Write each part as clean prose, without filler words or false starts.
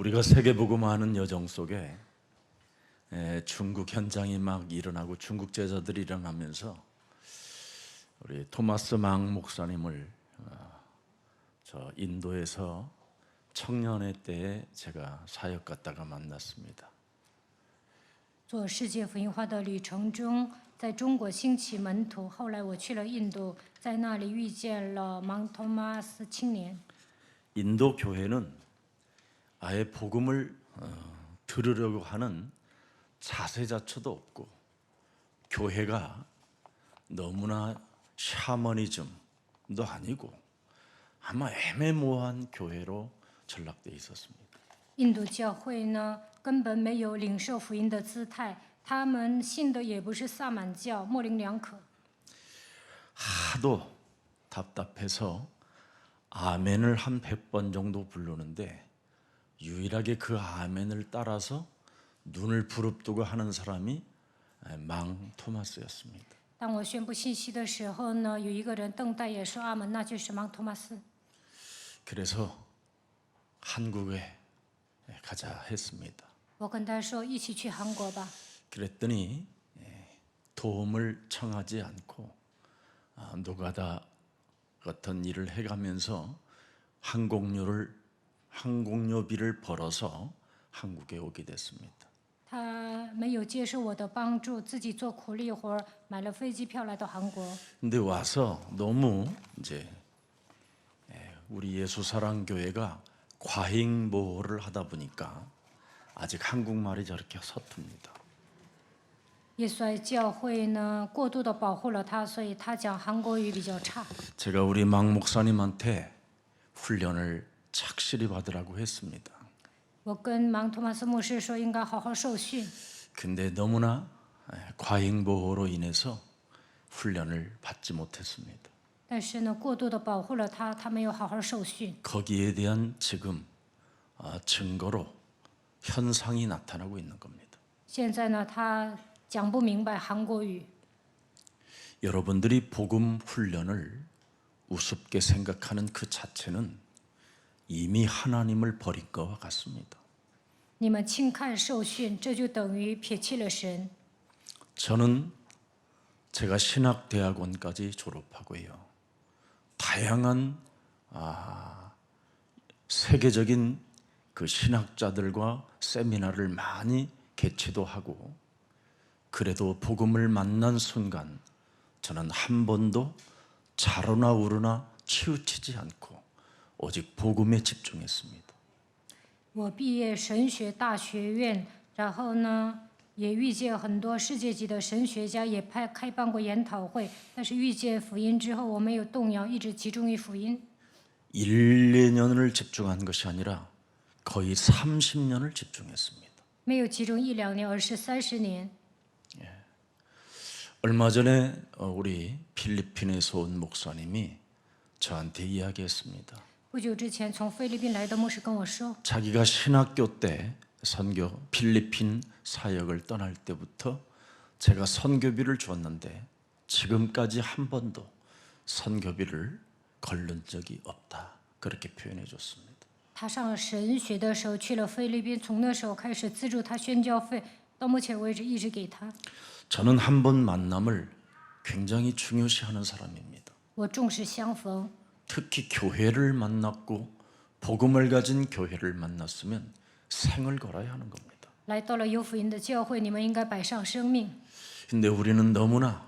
우리가 세계복음화하는 여정 속에 중국 현장이 막 일어나고 중국 제자들이 일어나면서 우리 토마스 망 목사님을 저 인도에서 청년회 때에 제가 사역 갔다가 만났습니다. 做世界福音化的旅程中，在中国兴起门徒，后来我去了印度，在那里遇见了芒托马斯青年。 인도 교회는 아예 복음을 들으려고 하는 자세자체도 없고 교회가 너무나 샤머니즘도 아니고 아마 애매모호한 교회로 전락되어 있었습니다. 印度教会呢，根本没有领受福音的姿态，他们信的也不是萨满教，模棱两可。 하도 답답해서 아멘을 한 100번 정도 부르는데 유일하게 그 아멘을 따라서 눈을 부릅뜨고 하는 사람이 망 토마스였습니다. 当我宣布信息的时候呢，有一个人瞪大眼说阿门，那就是芒托马斯。 그래서 한국에 가자 했습니다. 我跟他说一起去韩国吧。 그랬더니 도움을 청하지 않고 노가다 같은 일을 해가면서 항공료비를 벌어서 한국에 오게 됐습니다. 他没有接受我的帮助，自己做苦力活，买了飞机票来到韩国。 근데 와서 너무 이제 우리 예수사랑교회가 과잉보호를 하다 보니까 아직 한국말이 저렇게 서툽니다. 耶稣爱教会呢，过度的保护了他，所以他讲韩国语比较差。 제가 우리 망 목사님한테 훈련을 착실히 받으라고 했습니다. 我跟芒托马斯牧师说，应该好好受训。 근데 너무나 과잉보호로 인해서 훈련을 받지 못했습니다. 但是呢，过度的保护了他，他没有好好受训。 거기에 대한 지금 증거로 현상이 나타나고 있는 겁니다. 现在呢，他讲不明白韩国语。 여러분들이 복음 훈련을 우습게 생각하는 그 자체는 이미 하나님을 버린 것과 같습니다. 你们轻看受训，这就等于撇弃了神。 저는 제가 신학대학원까지 졸업하고요. 다양한 세계적인 그 신학자들과 세미나를 많이 개최도 하고 그래도 복음을 만난 순간 저는 한 번도 자로나 우르나 치우치지 않고 오직 복음에 집중했습니다. 我毕业神学大学院，然后呢，也遇见很多世界级的神学家，也开办过研讨会。但是遇见福音之后，我没有动摇，一直集中于福音。 1, 2년을 집중한 것이 아니라 거의 30년을 집중했습니다. 没有集中1、2年，而是30年。 얼마 전에 우리 필리핀에서 온 목사님이 저한테 이야기했습니다. 不久之前，从菲律宾来的牧师跟我说， 자기가 신학교 때 선교 필리핀 사역을 떠날 때부터 제가 선교비를 줬는데 지금까지 한 번도 선교비를 걸른 적이 없다. 그렇게 표현해 줬습니다. 他上了神学的时候去了菲律宾，从那时候开始资助他宣教费，到目前为止一直给他。 저는 한 번 만남을 굉장히 중요시하는 사람입니다. 我重视相逢， 특히 교회를 만났고 복음을 가진 교회를 만났으면 생을 걸어야 하는 겁니다. 来到了有福音的教会，你们应该摆上生命。 근데 우리는 너무나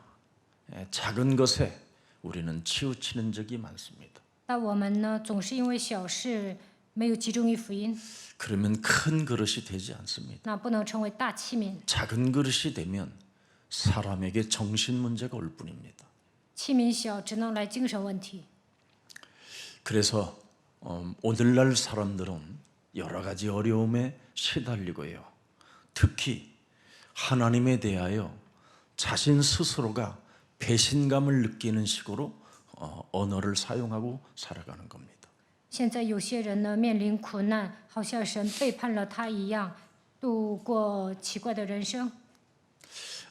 작은 것에 우리는 치우치는 적이 많습니다. 但我们呢，总是因为小事没有集中于福音， 그러면 큰 그릇이 되지 않습니다. 那不能成为大器皿。 작은 그릇이 되면 사람에게 정신 문제가 올 뿐입니다. 器皿小，只能来精神问题。 그래서 오늘날 사람들은 여러 가지 어려움에 시달리고요. 특히 하나님에 대하여 자신 스스로가 배신감을 느끼는 식으로 언어를 사용하고 살아가는 겁니다. 现在有些人呢，面临苦难，好像神背叛了他一样，度过奇怪的人生。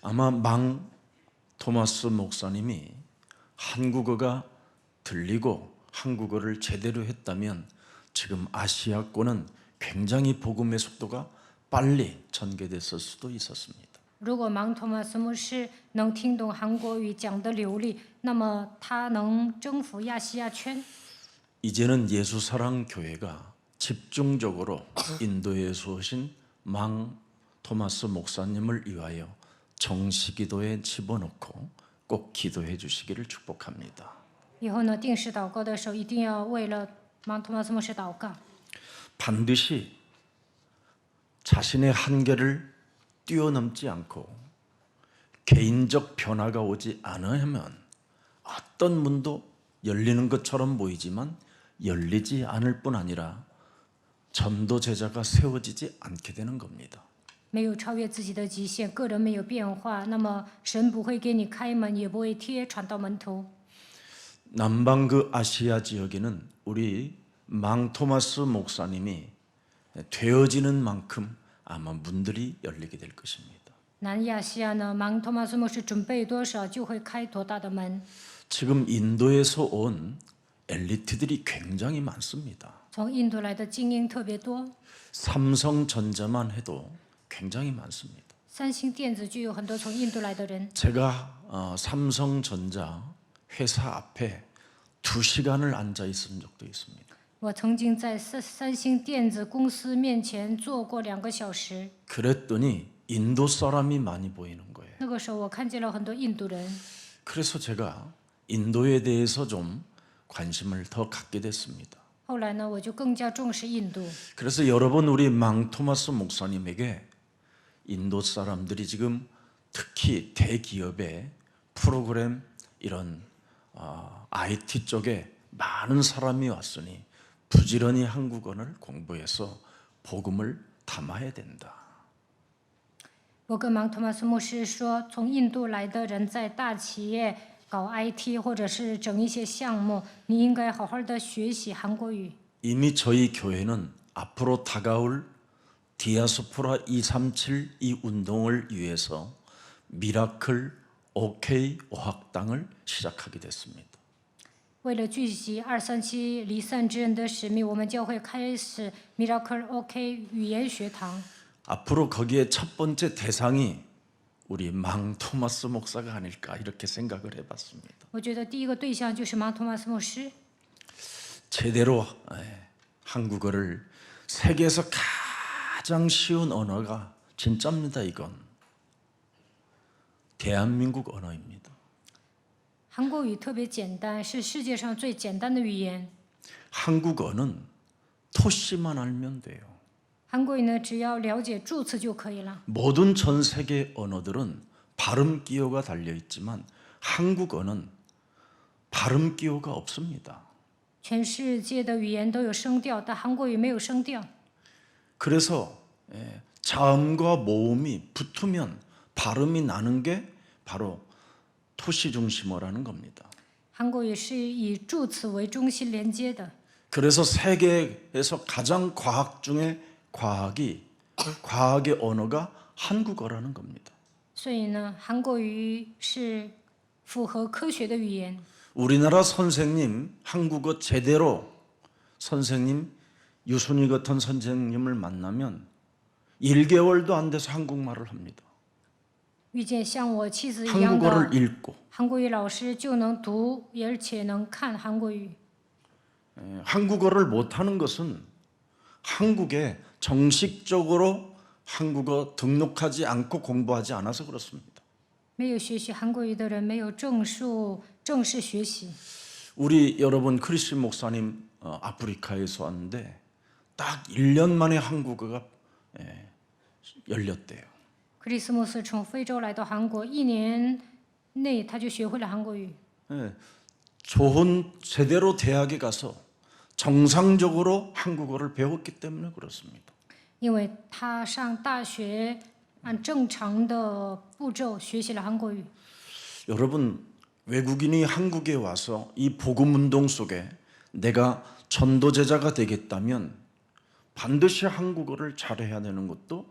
아마 망 토마스 목사님이 한국어가 들리고 한국어를 제대로 했다면 지금 아시아권은 굉장히 복음의 속도가 빨리 전개됐을 수도 있었습니다. 如果芒托马斯牧师能听懂韩国语讲得流利，那么他能征服亚细亚圈。 이제는 예수사랑교회가 집중적으로 인도에서 오신 망 토마스 목사님을 위하여 정시기도에 집어넣고 꼭 기도해 주시기를 축복합니다. 以后呢，定时祷告的时候，一定要为了芒托马斯牧师祷告。 반드시 자신의 한계를 뛰어넘지 않고 개인적 변화가 오지 않으면 어떤 문도 열리는 것처럼 보이지만 열리지 않을 뿐 아니라 전도 제자가 세워지지 않게 되는 겁니다. 没有超越自己的极限，个人没有变化，那么神不会给你开门，也不会贴传道门徒。 남방 그 아시아 지역에는 우리 망 토마스 목사님이 되어지는 만큼 아마 문들이 열리게 될 것입니다. 南亚细亚呢，芒托马斯牧师准备多少，就会开多大的门。 지금 인도에서 온 엘리트들이 굉장히 많습니다. 从印度来的精英特别多， 삼성전자만 해도 굉장히 많습니다. 三星电子就有很多从印度来的人。 제가 삼성전자 회사 앞에 2시간을 앉아 있은 적도 있습니다. 我曾经在三星电子公司面前坐过2个小时， 그랬더니 인도 사람이 많이 보이는 거예요. 那个时候我看见了很多印度人， 그래서 제가 인도에 대해서 좀 관심을 더 갖게 됐습니다. 后来呢，我就更加重视印度。 그래서 여러분 우리 망 토마스 목사님에게 인도 사람들이 지금 특히 대기업의 프로그램 이런 IT 쪽에 많은 사람이 왔으니 부지런히 한국어를 공부해서 복음을 담아야 된다. 我跟芒托马斯牧师说，从印度来的人在大企业搞 IT 或者是整一些项目，你应该好好的学习韩国语。 이미 저희 교회는 앞으로 다가올 디아스포라 237 이 운동을 위해서 미라클 OK 어학당을 시작하게 됐습니다. 为了聚集237离散之人的使命，我们教会开始 Miracle OK 语言学堂。 앞으로 거기에 첫 번째 대상이 우리 망 토마스 목사가 아닐까 이렇게 생각을 해봤습니다. 我觉得第一个对象就是芒托马斯牧师。 제대로 한국어를 세계에서 가장 쉬운 언어가 진짜입니다. 이건 대한민국 언어입니다. 韩国语特别简单，是世界上最简单的语言。 한국어는 토시만 알면 돼요. 韩国语呢，只要了解助词就可以了。 모든 전 세계 언어들은 발음 기호가 달려 있지만 한국어는 발음 기호가 없습니다. 全世界的语言都有声调，但韩国语没有声调。 그래서 자음과 모음이 붙으면 발음이 나는 게 바로 토시 중심어라는 겁니다. 韩国语是以助词为中心连接的。 그래서 세계에서 가장 과학 중에 과학의 언어가 한국어라는 겁니다. 所以呢，韩国语是符合科学的语言。 우리나라 선생님 한국어 제대로 선생님 유순이 같은 선생님을 만나면 1개월도 안 돼서 한국말을 합니다. 遇见像我妻子一样 한국어를 的 읽고 韩国语老师，就能读，而且能看韩国语。 한국어를 못하는 것은 한국에 정식적으로 한국어 등록하지 않고 공부하지 않아서 그렇습니다. 没有学习韩国语的人，没有证书正式学习。 우리 여러분 크리스 목사님 아프리카에서 왔는데 딱 1년 만에 한국어가 열렸대요. 克里斯穆斯从非洲来到韩国，1年内他就学会了韩国语。 좋은 제대로 대학에 가서 정상적으로 한국어를 배웠기 때문에 그렇습니다. 因为他上大学按正常的步骤学习了韩国语。 여러분 외국인이 한국에 와서 이 복음 운동 속에 내가 전도제자가 되겠다면 반드시 한국어를 잘해야 되는 것도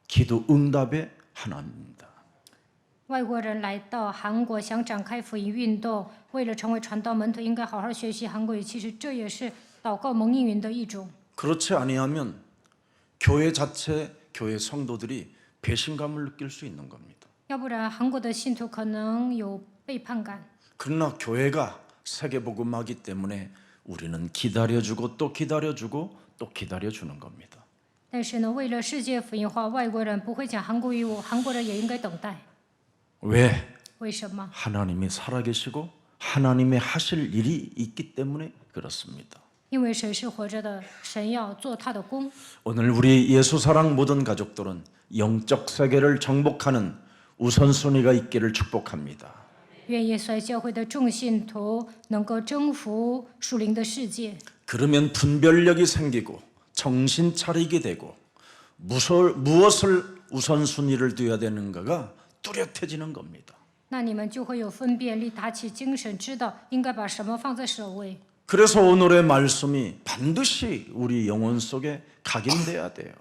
기도 응답의 하나입니다. 外国人来到韩国想展开福音运动，为了成为传道门徒，应该好好学习韩国语。其实这也是祷告蒙应允的一种。 그렇지 아니하면 교회 자체, 교회 성도들이 배신감을 느낄 수 있는 겁니다. 要不然韩国的信徒可能有背叛感。 그러나 교회가 세계복음화기 때문에 우리는 기다려주고 또 기다려주고 또 기다려주는 겁니다. 但是呢，为了世界福音化，外国人不会讲韩国语，韩国人也应该等待。 왜? 为什么？ 하나님이 살아계시고 하나님의 하실 일이 있기 때문에 그렇습니다. 因为神是活着的，神要做他的工。 오늘 우리 예수사랑 모든 가족들은 영적 세계를 정복하는 우선순위가 있기를 축복합니다. 愿耶稣爱教会的众信徒能够征服属灵的世界， 그러면 분별력이 생기고 정신 차리게 되고 무엇을 우선순위를 둬야 되는가가 뚜렷해지는 겁니다. 那你们就会有分辨力，打起精神，知道应该把什么放在首位。 그래서 오늘의 말씀이 반드시 우리 영혼 속에 각인돼야 돼요.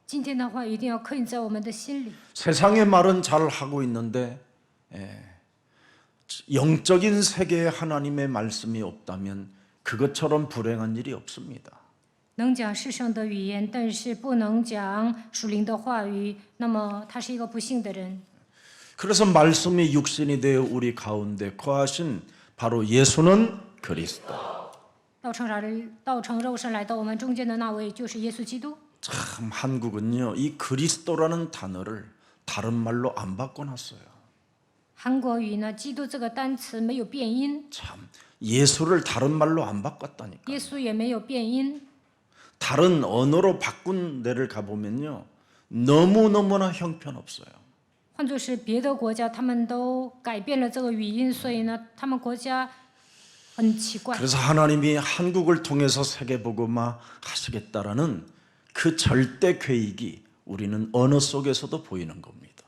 今天的话一定要刻印在我们的心里。 세상의 말은 잘 하고 있는데 영적인 세계에 하나님의 말씀이 없다면 그것처럼 불행한 일이 없습니다. 能讲世上的语言，但是不能讲属灵的话语，那么他是一个不幸的人。 그래서 말씀이 육신이 되어 우리 가운데 거하신 바로 예수는 그리스도. 道成肉身来到我们中间的那位就是耶稣基督。 참 한국은요 이 그리스도라는 단어를 다른 말로 안 바꿔놨어요. 韩国语呢，基督这个单词没有变音， 참 예수를 다른 말로 안 바꿨다니까. 耶稣也没有变音。 다른 언어로 바꾼 데를 가보면요 너무너무나 형편없어요. 换作是别的国家，他们都改变了这个语音，所以呢，他们国家很奇怪。 그래서 하나님이 한국을 통해서 세계복음화 하시겠다라는 그 절대 계획이 우리는 언어 속에서도 보이는 겁니다.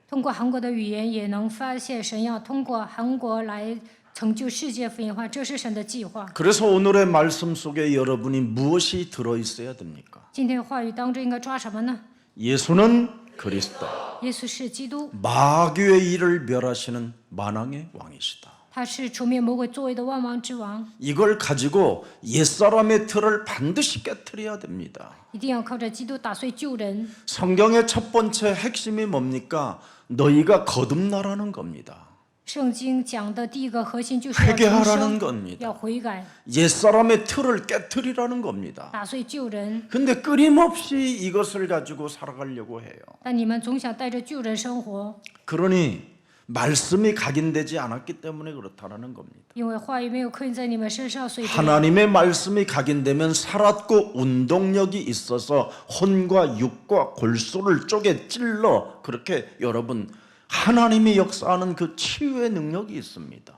通过韩国的语言，也能发现神要通过韩国来成就世界福音化，这是神的计划。 그래서 오늘의 말씀 속에 여러분이 무엇이 들어있어야 됩니까? 今天的话语当中应该抓什么呢？ 예수는 그리스도. 耶稣是基督， 마귀의 일을 멸하시는 만왕의 왕이시다. 他是除灭魔鬼作为的万王之王， 이걸 가지고 옛사람의 틀을 반드시 깨뜨려야 됩니다. 一定要靠着基督打碎旧人。 성경의 첫 번째 핵심이 뭡니까? 너희가 거듭나라는 겁니다. 圣经讲的第一个核心就是要重 회개하라는 生， 겁니다. 要悔改， 옛사람의 틀을 깨뜨리라는 겁니다. 打碎旧人。 근데 끊임없이 이것을 가지고 살아가려고 해요. 但你们总想带着旧人生活， 그러니 말씀이 각인되지 않았기 때문에 그렇다는 겁니다. 因为话语没有刻印在你们身上，所以这样 하나님의 말씀이 각인되면 살았고 운동력이 있어서 혼과 육과 골수를 쪼개 찔러 그렇게 여러분 하나님이 역사하는 그 치유의 능력이 있습니다.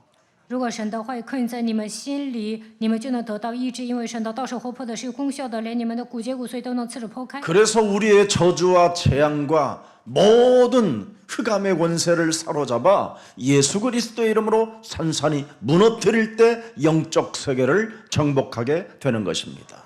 如果神的话语刻印在你们心里，你们就能得到医治，因为神的到手活泼的是有功效的，连你们的骨节骨髓都能刺着剖开。 그래서 우리의 저주와 재앙과 모든 흑암의 권세를 사로잡아 예수 그리스도의 이름으로 산산이 무너뜨릴 때 영적 세계를 정복하게 되는 것입니다.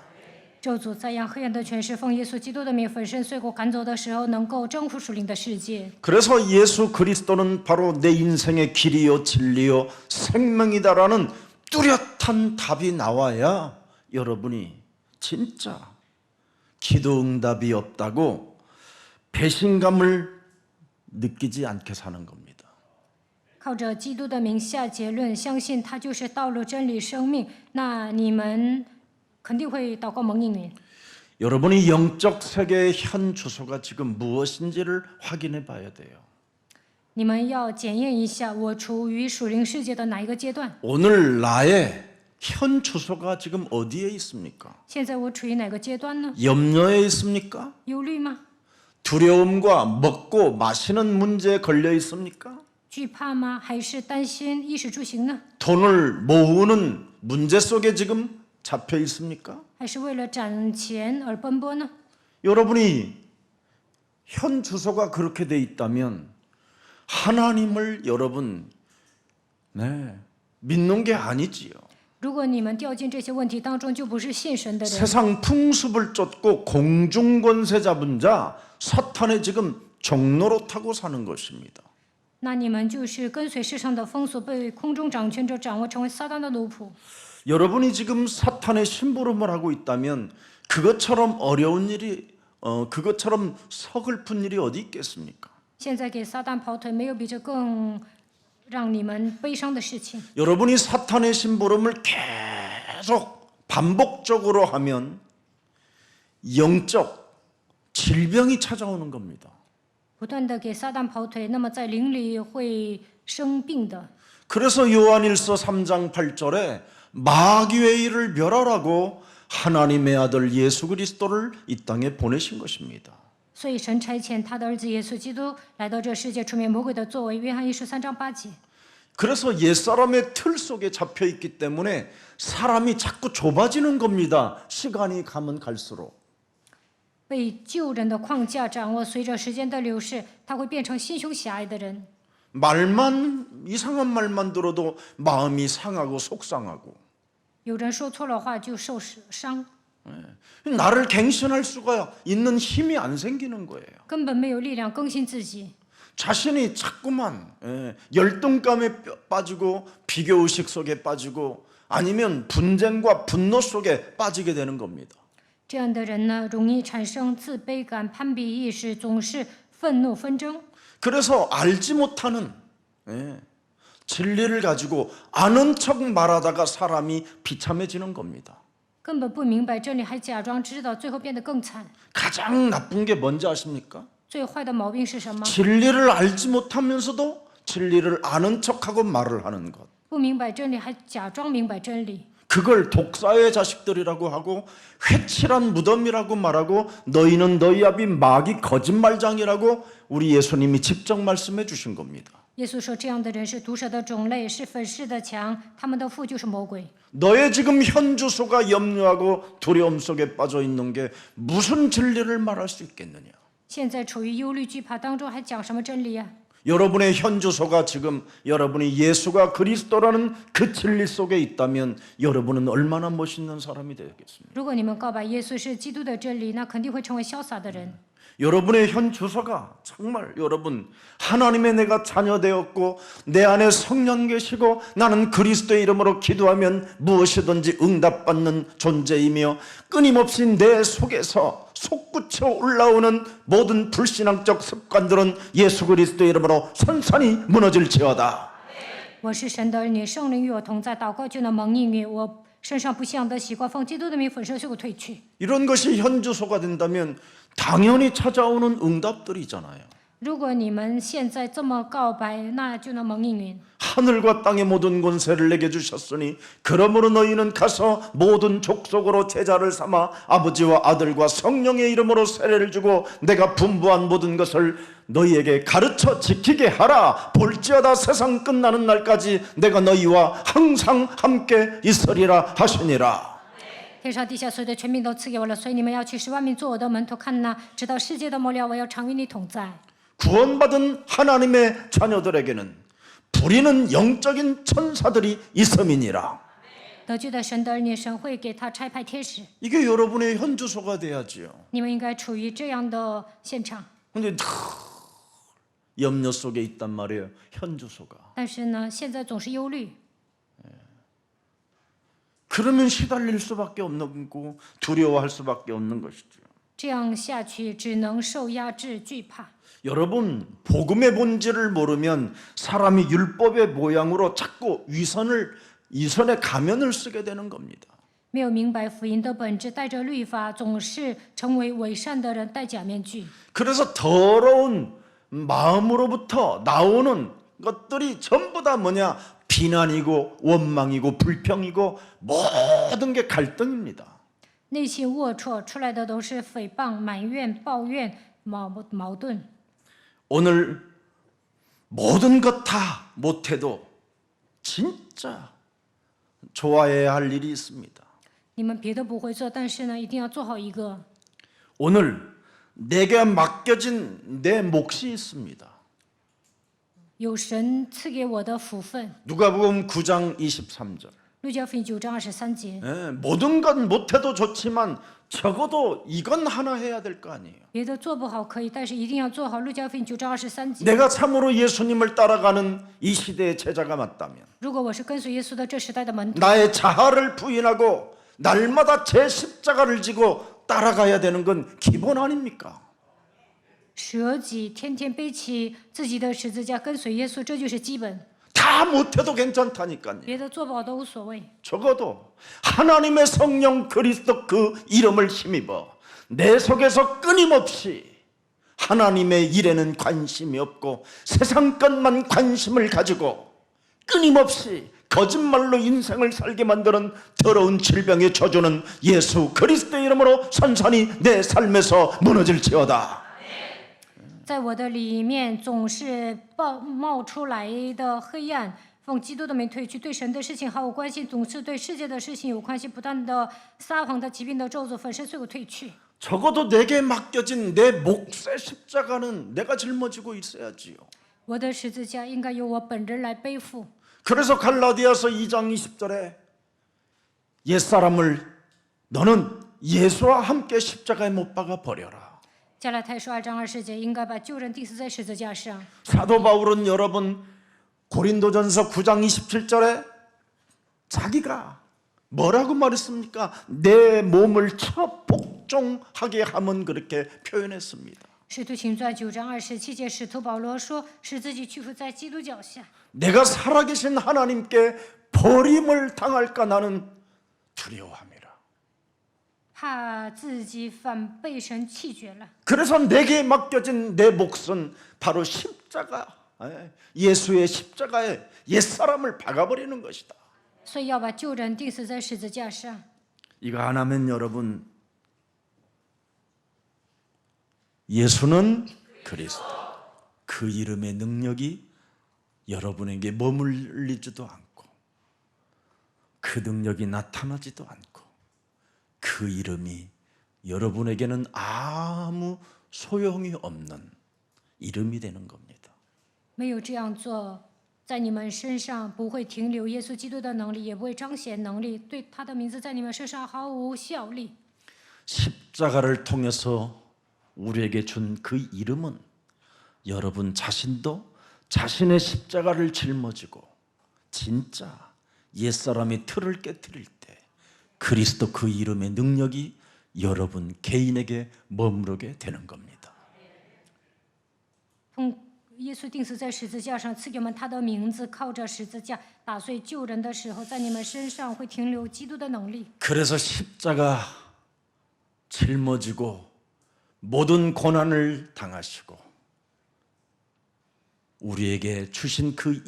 咒诅灾殃黑暗的权势，奉耶稣基督的名粉身碎骨赶走的时候，能够征服属灵的世界。 그래서 예수 그리스도는 바로 내 인생의 길이요 진리요 생명이다라는 뚜렷한 답이 나와야 여러분이 진짜 기도 응답이 없다고 배신감을 느끼지 않게 사는 겁니다. 靠着基督的名下结论，相信他就是道路、真理、生命，那你们肯定会祷告蒙应允。 여러분이 영적 세계의 현 주소가 지금 무엇인지를 확인해 봐야 돼요. 你们要检验一下，我处于属灵世界的哪一个阶段？ 오늘 나의 현 주소가 지금 어디에 있습니까? 现在我处于哪个阶段呢？ 염려에 있습니까? 忧虑吗？ 두려움과 먹고 마시는 문제에 걸려 있습니까? 惧怕吗？还是担心衣食住行呢？ 돈을 모으는 문제 속에 지금 잡혀 있습니까? 还是为了攒钱而奔波呢？ 여러분이 현 주소가 그렇게 돼 있다면 하나님을 여러분 믿는 게 아니지요. 如果你们掉进这些问题当中，就不是信神的人。 세상 풍습을 쫓고 공중권세 잡은 자 사탄의 지금 종로로 타고 사는 것입니다. 那你们就是跟随世上的风俗，被空中掌权者掌握，成为撒旦的奴仆。 여러분이 지금 사탄의 심부름을 하고 있다면 그것처럼 어려운 일이 그것처럼 서글픈 일이 어디 있겠습니까? 现在给撒旦跑腿，没有比这更让你们悲伤的事情。 여러분이 사탄의 심부름을 계속 반복적으로 하면 영적 질병이 찾아오는 겁니다. 不断的给撒旦跑腿，那么在灵里会生病的。 그래서 요한일서 3장 8절에 마귀의 일을 멸하라고 하나님의 아들 예수 그리스도를 이 땅에 보내신 것입니다. 所以神差遣他的儿子耶稣基督来到这世界，除灭魔鬼的作为。约翰一书3章8节。 그래서 옛사람의 틀 속에 잡혀 있기 때문에 사람이 자꾸 좁아지는 겁니다. 시간이 가면 갈수록. 被旧人的框架掌握，随着时间的流逝，他会变成心胸狭隘的人。 말만 이상한 말만 들어도 마음이 상하고 속상하고 有人说错了话就受伤， 나를 갱신할 수가 있는 힘이 안 생기는 거예요. 根本没有力量更新自己。 자신이 자꾸만 열등감에 빠지고 비교의식 속에 빠지고 아니면 분쟁과 분노 속에 빠지게 되는 겁니다. 这样的人呢，容易产生自卑感、攀比意识，总是愤怒纷争。 그래서 알지 못하는 진리를 가지고 아는 척 말하다가 사람이 비참해지는 겁니다. 根本不明白真理，还假装知道，最后变得更惨。 가장 나쁜 게 뭔지 아십니까? 最坏的毛病是什么？ 진리를 알지 못하면서도 진리를 아는 척하고 말을 하는 것. 不明白真理，还假装明白真理。 그걸 독사의 자식들이라고 하고 회칠한 무덤이라고 말하고 너희는 너희 아비 마귀 거짓말장이라고 우리 예수님이 직접 말씀해 주신 겁니다. 耶稣说，这样的人是毒蛇的种类，是粉饰的墙，他们的父就是魔鬼。 너의 지금 현주소가 염려하고 두려움 속에 빠져 있는 게 무슨 진리를 말할 수 있겠느냐? 现在处于忧虑惧怕当中，还讲什么真理呀、 여러분의 현주소가 지금 여러분이 예수가 그리스도라는 그 진리 속에 있다면 여러분은 얼마나 멋있는 사람이 되겠습니까? 如果你们告白耶稣是基督的真理，那肯定会成为潇洒的人。 여러분의 현 주소가 정말 여러분 하나님의 내가 자녀 되었고 내 안에 성령 계시고 나는 그리스도의 이름으로 기도하면 무엇이든지 응답받는 존재이며 끊임없이 내 속에서 솟구쳐 올라오는 모든 불신앙적 습관들은 예수 그리스도의 이름으로 선산이 무너질지어다. 我是神的儿女，圣灵与我同在，祷告就能蒙应允。我身上不祥的习惯，奉基督的名粉身碎骨退去。 이런 것이 현 주소가 된다면 당연히 찾아오는 응답들이잖아요. 如果你们现在这么告白，那就能蒙应允。 하늘과 땅의 모든 권세를 내게 주셨으니 그러므로 너희는 가서 모든 족속으로 제자를 삼아 아버지와 아들과 성령의 이름으로 세례를 주고 내가 분부한 모든 것을 너희에게 가르쳐 지키게 하라. 볼지어다 세상 끝나는 날까지 내가 너희와 항상 함께 있으리라 하시니라. 天上地下所有的权柄都赐给我了，所以你们要去使万民做我的门徒。看哪，直到世界的末了，我要常与你同在。 구원받은 하나님의 자녀들에게는 부리는 영적인 천사들이 있음이니라. 得救的神的儿女，神会给他差派天使。 이게 여러분의 현주소가 돼야지요. 你们应该处于这样的现场。 근데 늘 염려 속에 있단 말이에요. 현주소가. 但是呢，现在总是忧虑， 그러면 시달릴 수밖에 없는 거고 두려워할 수밖에 없는 것이죠. 这样下去只能受压制、惧怕。 여러분 복음의 본질을 모르면 사람이 율법의 모양으로 자꾸 이선의 가면을 쓰게 되는 겁니다. 没有明白福音的本质，带着律法，总是成为伪善的人，戴假面具。 그래서 더러운 마음으로부터 나오는 것들이 전부 다 뭐냐? 비난이고 원망이고 불평이고 모든 게 갈등입니다. 内心龌龊出来的都是诽谤、埋怨、抱怨、矛盾。 오늘 모든 것 다 못해도 진짜 좋아해야 할 일이 있습니다. 你们别的不会做，但是呢，一定要做好一个。 오늘 내게 맡겨진 내 몫이 있습니다. 有神赐给我的福分。 누가복음 9장 23절. 路加福音9章23节。 모든 건 못해도 좋지만 적어도 이건 하나 해야 될 거 아니에요. 别的做不好可以，但是一定要做好。路加福音9章23节。 내가 참으로 예수님을 따라가는 이 시대의 제자가 맞다면 如果我是跟随耶稣的这时代的门徒， 나의 자아를 부인하고 날마다 제 십자가를 지고 따라가야 되는 건 기본 아닙니까? 舍己，天天背起自己的十字架，跟随耶稣，这就是基本， 다 못해도 괜찮다니까요. 别的做不好都无所谓。 적어도 하나님의 성령 그리스도 그 이름을 힘입어 내 속에서 끊임없이 하나님의 일에는 관심이 없고 세상 것만 관심을 가지고 끊임없이 거짓말로 인생을 살게 만드는 더러운 질병의 저주는 예수 그리스도의 이름으로 선선히 내 삶에서 무너질지어다. 在我的里面总是冒出来的黑暗，奉基督的名退去，对神的事情毫无关系，总是对世界的事情有关系，不断的撒谎的疾病的咒诅粉身碎骨退去。 적어도 내게 맡겨진 내 몫의 십자가는 내가 짊어지고 있어야지요. 我的十字架应该由我本人来背负。 그래서 갈라디아서 2장 20절에 옛사람을 너는 예수와 함께 십자가에 못 박아 버려라. 加拉太书2章20节，应该把旧人钉死在十字架上。 사도 바울은 여러분 고린도전서 9장 27절에 자기가 뭐라고 말했습니까? 내 몸을 쳐 복종하게 하면 그렇게 표현했습니다. 使徒行传9章27节，使徒保罗说：“使自己屈服在基督脚下。 내가 살아계신 하나님께 버림을 당할까 나는 두려워합니다. 怕自己反被神弃绝了。 그래서 내게 맡겨진 내 몫은 바로 십자가, 예수의 십자가에 옛사람을 박아버리는 것이다. 所以要把旧人钉死在十字架上。 이거 안 하면 여러분 예수는 그리스도 그 이름의 능력이 여러분에게 머물리지도 않고 그 능력이 나타나지도 않고 그 이름이 여러분에게는 아무 소용이 없는 이름이 되는 겁니다. 没有这样做，在你们身上不会停留耶稣基督的能力，也不会彰显能力，对他的名字在你们身上毫无效力。 십자가를 통해서 우리에게 준 그 이름은 여러분 자신도 자신의 십자가를 짊어지고 진짜 옛사람이 틀을 깨뜨릴 때 그리스도 그 이름의 능력이 여러분 개인에게 머무르게 되는 겁니다. 奉耶稣钉死在十字架上，赐给我们他的名字，靠着十字架打碎旧人的时候，在你们身上会停留基督的能力。 그래서 십자가 짊어지고 모든 고난을 당하시고 우리에게 주신 그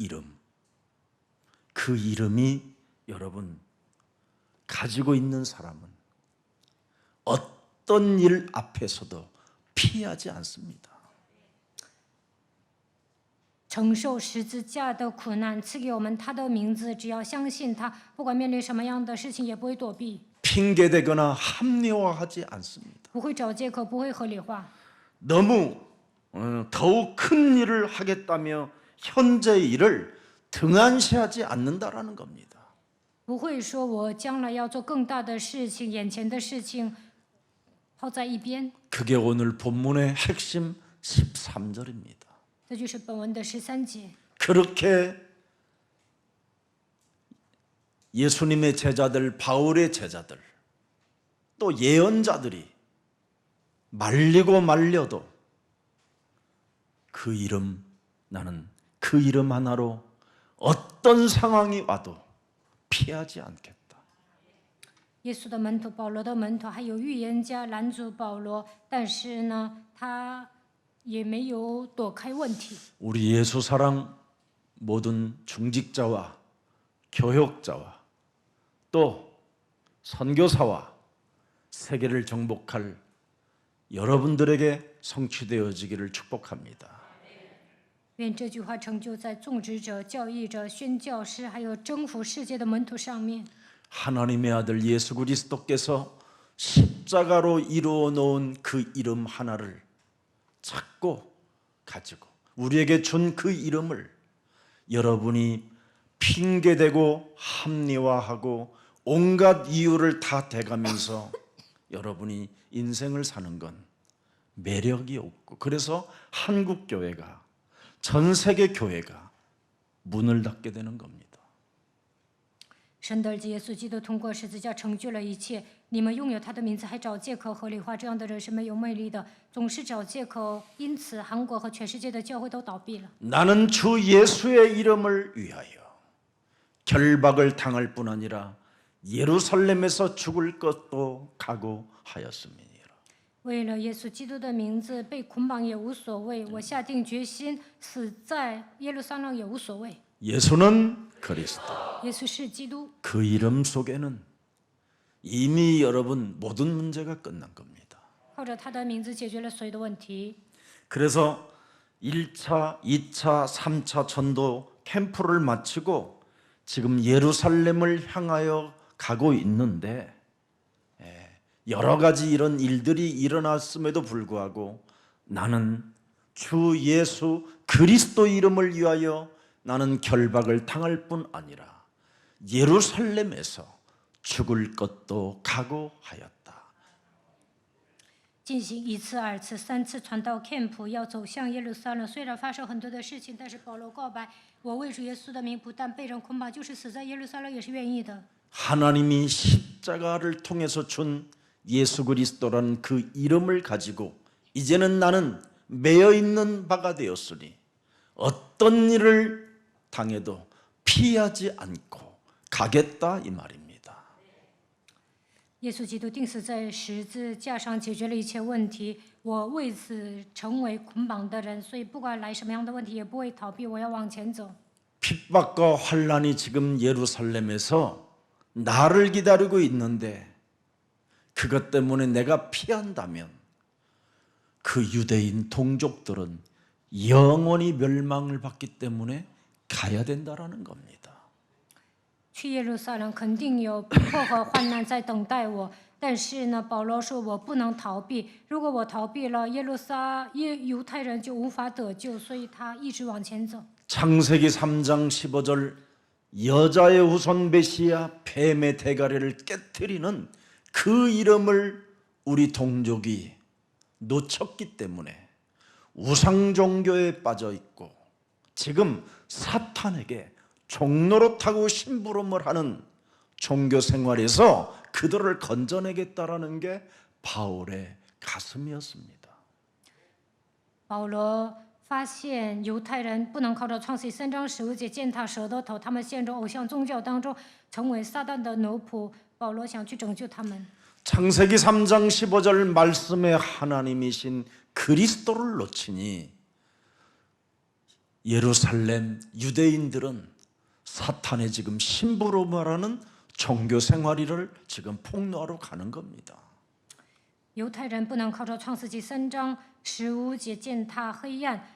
이름이 여러분 가지고 있는 사람은 어떤 일 앞에서도 피하지 않습니다. 承受十字架的苦难，赐给我们他的名字，只要相信他，不管面临什么样的事情，也不会躲避， 핑계대거나 합리화하지 않습니다. 不会找借口，不会合理化。 너무 더욱 큰 일을 하겠다며 현재 일을 등한시하지 않는다라는 겁니다. 不会说我将来要做更大的事情，眼前的事情抛在一边。 그게 오늘 본문의 핵심 13절입니다. 这就是本文的13节。 그렇게 예수님의 제자들, 바울의 제자들, 또 예언자들이 말리고 말려도 그 이름, 나는 그 이름 하나로 어떤 상황이 와도 피하지 않겠다. 耶稣的门徒、保罗的门徒，还有预言家拦阻保罗，但是呢，他也没有躲开问题。 우리 예수 사랑 모든 중직자와 교역자와 또 선교사와 세계를 정복할 여러분들에게 성취되어지기를 축복합니다. 愿这句话成就在种植者、教义者、宣教师，还有征服世界的门徒上面。 하나님의 아들 예수 그리스도께서 십자가로 이루어 놓은 그 이름 하나를 찾고 가지고 우리에게 준 그 이름을 여러분이 핑계대고 합리화하고 온갖 이유를 다 대가면서 여러분이 인생을 사는 건 매력이 없고 그래서 한국 교회가 전 세계 교회가 문을 닫게 되는 겁니다. 神的儿子耶稣基督通过十字架成就了一切。你们拥有他的名字还找借口合理化，这样的人是没有魅力的，总是找借口。因此，韩国和全世界的教会都倒闭了。 나는 주 예수의 이름을 위하여 결박을 당할 뿐 아니라 예루살렘에서 죽을 것도 각오하였음이니라. 为了耶稣基督的名字，被捆绑也无所谓。我下定决心，死在耶路撒冷也无所谓。 예수는 그리스도. 耶稣是基督， 그 이름 속에는 이미 여러분 모든 문제가 끝난 겁니다. 靠着他的名字解决了所有的问题。 그래서 1차, 2차, 3차 전도 캠프를 마치고 지금 예루살렘을 향하여 가고 있는데 여러 가지 이런 일들이 일어났음에도 불구하고 나는 주 예수 그리스도 이름을 위하여 나는 결박을 당할 뿐 아니라 예루살렘에서 죽을 것도 각오하였다. 进行1次、2次、3次传道 camp， 要走向耶路撒冷。虽然发生很多的事情，但是保罗告白：我为主耶稣的名，不但被人捆绑，就是死在耶路撒冷也是愿意的。 하나님이 십자가를 통해서 준 예수 그리스도라는 그 이름을 가지고 이제는 나는 매여 있는 바가 되었으니 어떤 일을 당해도 피하지 않고 가겠다 이 말입니다. 耶稣基督钉死在十字架上，解决了一切问题。我为此成为捆绑的人，所以不管来什么样的问题，也不会逃避。我要往前走。 핍박과 환란이 지금 예루살렘에서 나를 기다리고 있는데 그것 때문에 내가 피한다면 그 유대인 동족들은 영원히 멸망을 받기 때문에 가야 된다라는 겁니다. 去耶路撒冷肯定有逼迫和患难在等待我，但是呢，保罗说我不能逃避。如果我逃避了，犹太人就无法得救，所以他一直往前走。 창세기 3장 15절 여자의 후손 메시아 뱀의 대가리를 깨뜨리는 그 이름을 우리 동족이 놓쳤기 때문에 우상 종교에 빠져 있고 지금 사탄에게 종노릇하고 심부름을 하는 종교 생활에서 그들을 건져내겠다라는 게 바울의 가슴이었습니다. 保罗发现犹太人不能靠着创世记3章15节践踏蛇的头，他们陷入偶像宗教当中，成为撒旦的奴仆。保罗想去拯救他们。 창세기 3장 15절 말씀에 하나님이신 그리스도를 놓치니 예루살렘 유대인들은 사탄의 지금 심부름을 하는 종교 생활을 지금 폭로하러 가는 겁니다. 犹太人不能靠着创世纪3章15节践踏黑暗，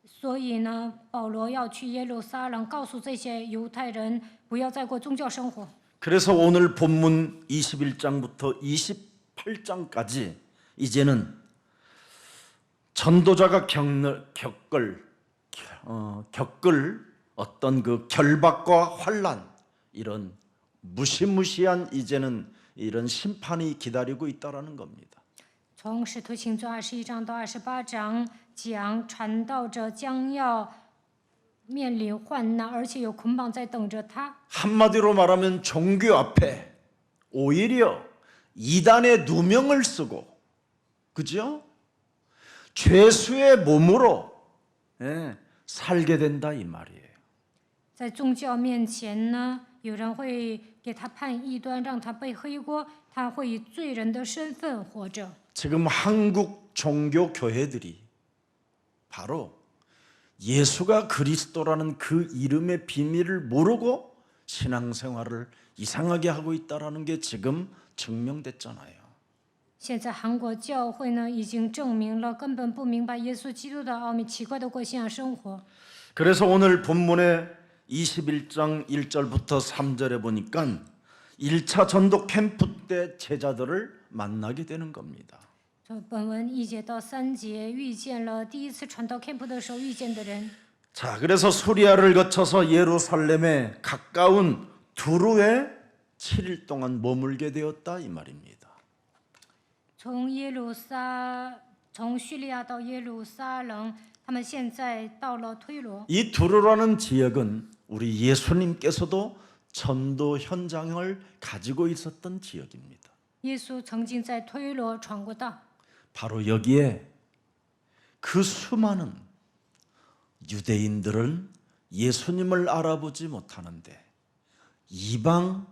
所以呢，保罗要去耶路撒冷，告诉这些犹太人不要再过宗教生活。 그래서 오늘 본문 21장부터 28장까지 이제는 전도자가 겪을 어떤 그 결박과 환란 이런 무시무시한 이제는 이런 심판이 기다리고 있다라는 겁니다. 从使徒行传21章到28章讲传道者将要面临患难，而且有捆绑在等着他。 한마디로 말하면 종교 앞에 오히려 이단의 누명을 쓰고 그죠? 죄수의 몸으로 살게 된다 이 말이에요. 在宗教面前呢，有人会给他判异端，让他背黑锅，他会以罪人的身份活着。 지금 한국 종교 교회들이 바로 예수가 그리스도라는 그 이름의 비밀을 모르고 신앙생활을 이상하게 하고 있다라는 게 지금 증명됐잖아요. 现在韩国教会呢，已经证明了根本不明白耶稣基督的奥秘，奇怪的过信仰生活。 그래서 오늘 본문에 21장 1절부터 3절에 보니까 1차 전도 캠프 때 제자들을 만나게 되는 겁니다. 本文1节到3节遇见了第一次传道 camp 的时候遇见的人。 자, 그래서 수리아를 거쳐서 예루살렘에 가까운 두루에 7일 동안 머물게 되었다 이 말입니다. 从叙利亚到耶路撒冷，他们现在到了推罗。 이 두루라는 지역은 우리 예수님께서도 전도 현장을 가지고 있었던 지역입니다. 耶稣曾经在推罗传过道， 바로 여기에 그 수많은 유대인들은 예수님을 알아보지 못하는데 이방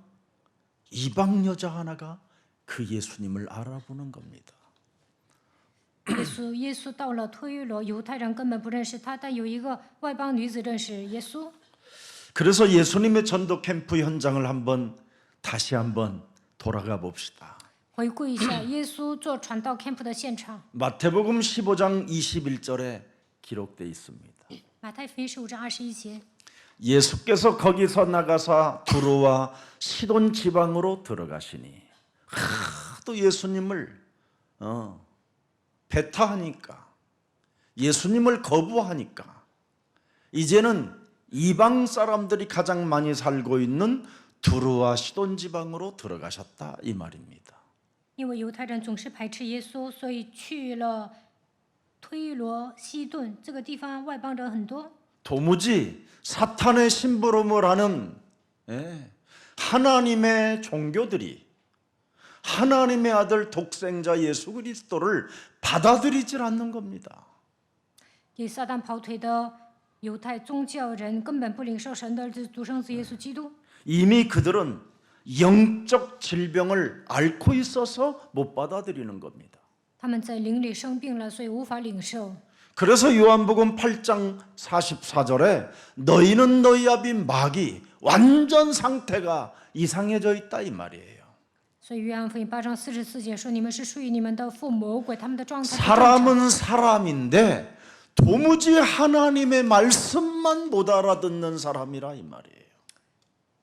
여자 하나가 그 예수님을 알아보는 겁니다. 耶稣到了推罗，犹太人根本不认识他，但有一个外邦女子认识耶稣。 그래서 예수님의 전도 캠프 현장을 다시 한번 돌아가 봅시다. 回顾一下耶稣做传道 camp 的现场， 마태복음 15장 21절에 기록되어 있습니다. 马太福音15章21节， 예수께서 거기서 나가사 두로와 시돈 지방으로 들어가시니 또 예수님을 배타하니까 예수님을 거부하니까 이제는 이방 사람들이 가장 많이 살고 있는 두로와 시돈 지방으로 들어가셨다 이 말입니다. 因为犹太人总是排斥耶稣，所以去了推罗、西顿这个地方，外邦人很多。 도무지 사탄의 심부름을 하는 하나님의 종교들이 하나님의 아들 독생자 예수 그리스도를 받아들이질 않는 겁니다. 给撒旦跑腿的犹太宗教人根本不领受神的儿子独生子耶稣基督， 이미 그들은 영적 질병을 앓고 있어서 못 받아들이는 겁니다. 他们在灵里生病了，所以无法领受。 그래서 요한복음 8장 44절에 너희는 너희 아비 마귀 완전 상태가 이상해져 있다 이 말이에요. 所以约翰福音8章44节说：“你们是属于你们的父魔鬼，他们的状态不正常。 사람은 사람인데 도무지 하나님의 말씀만 못 알아듣는 사람이라 이 말이에요.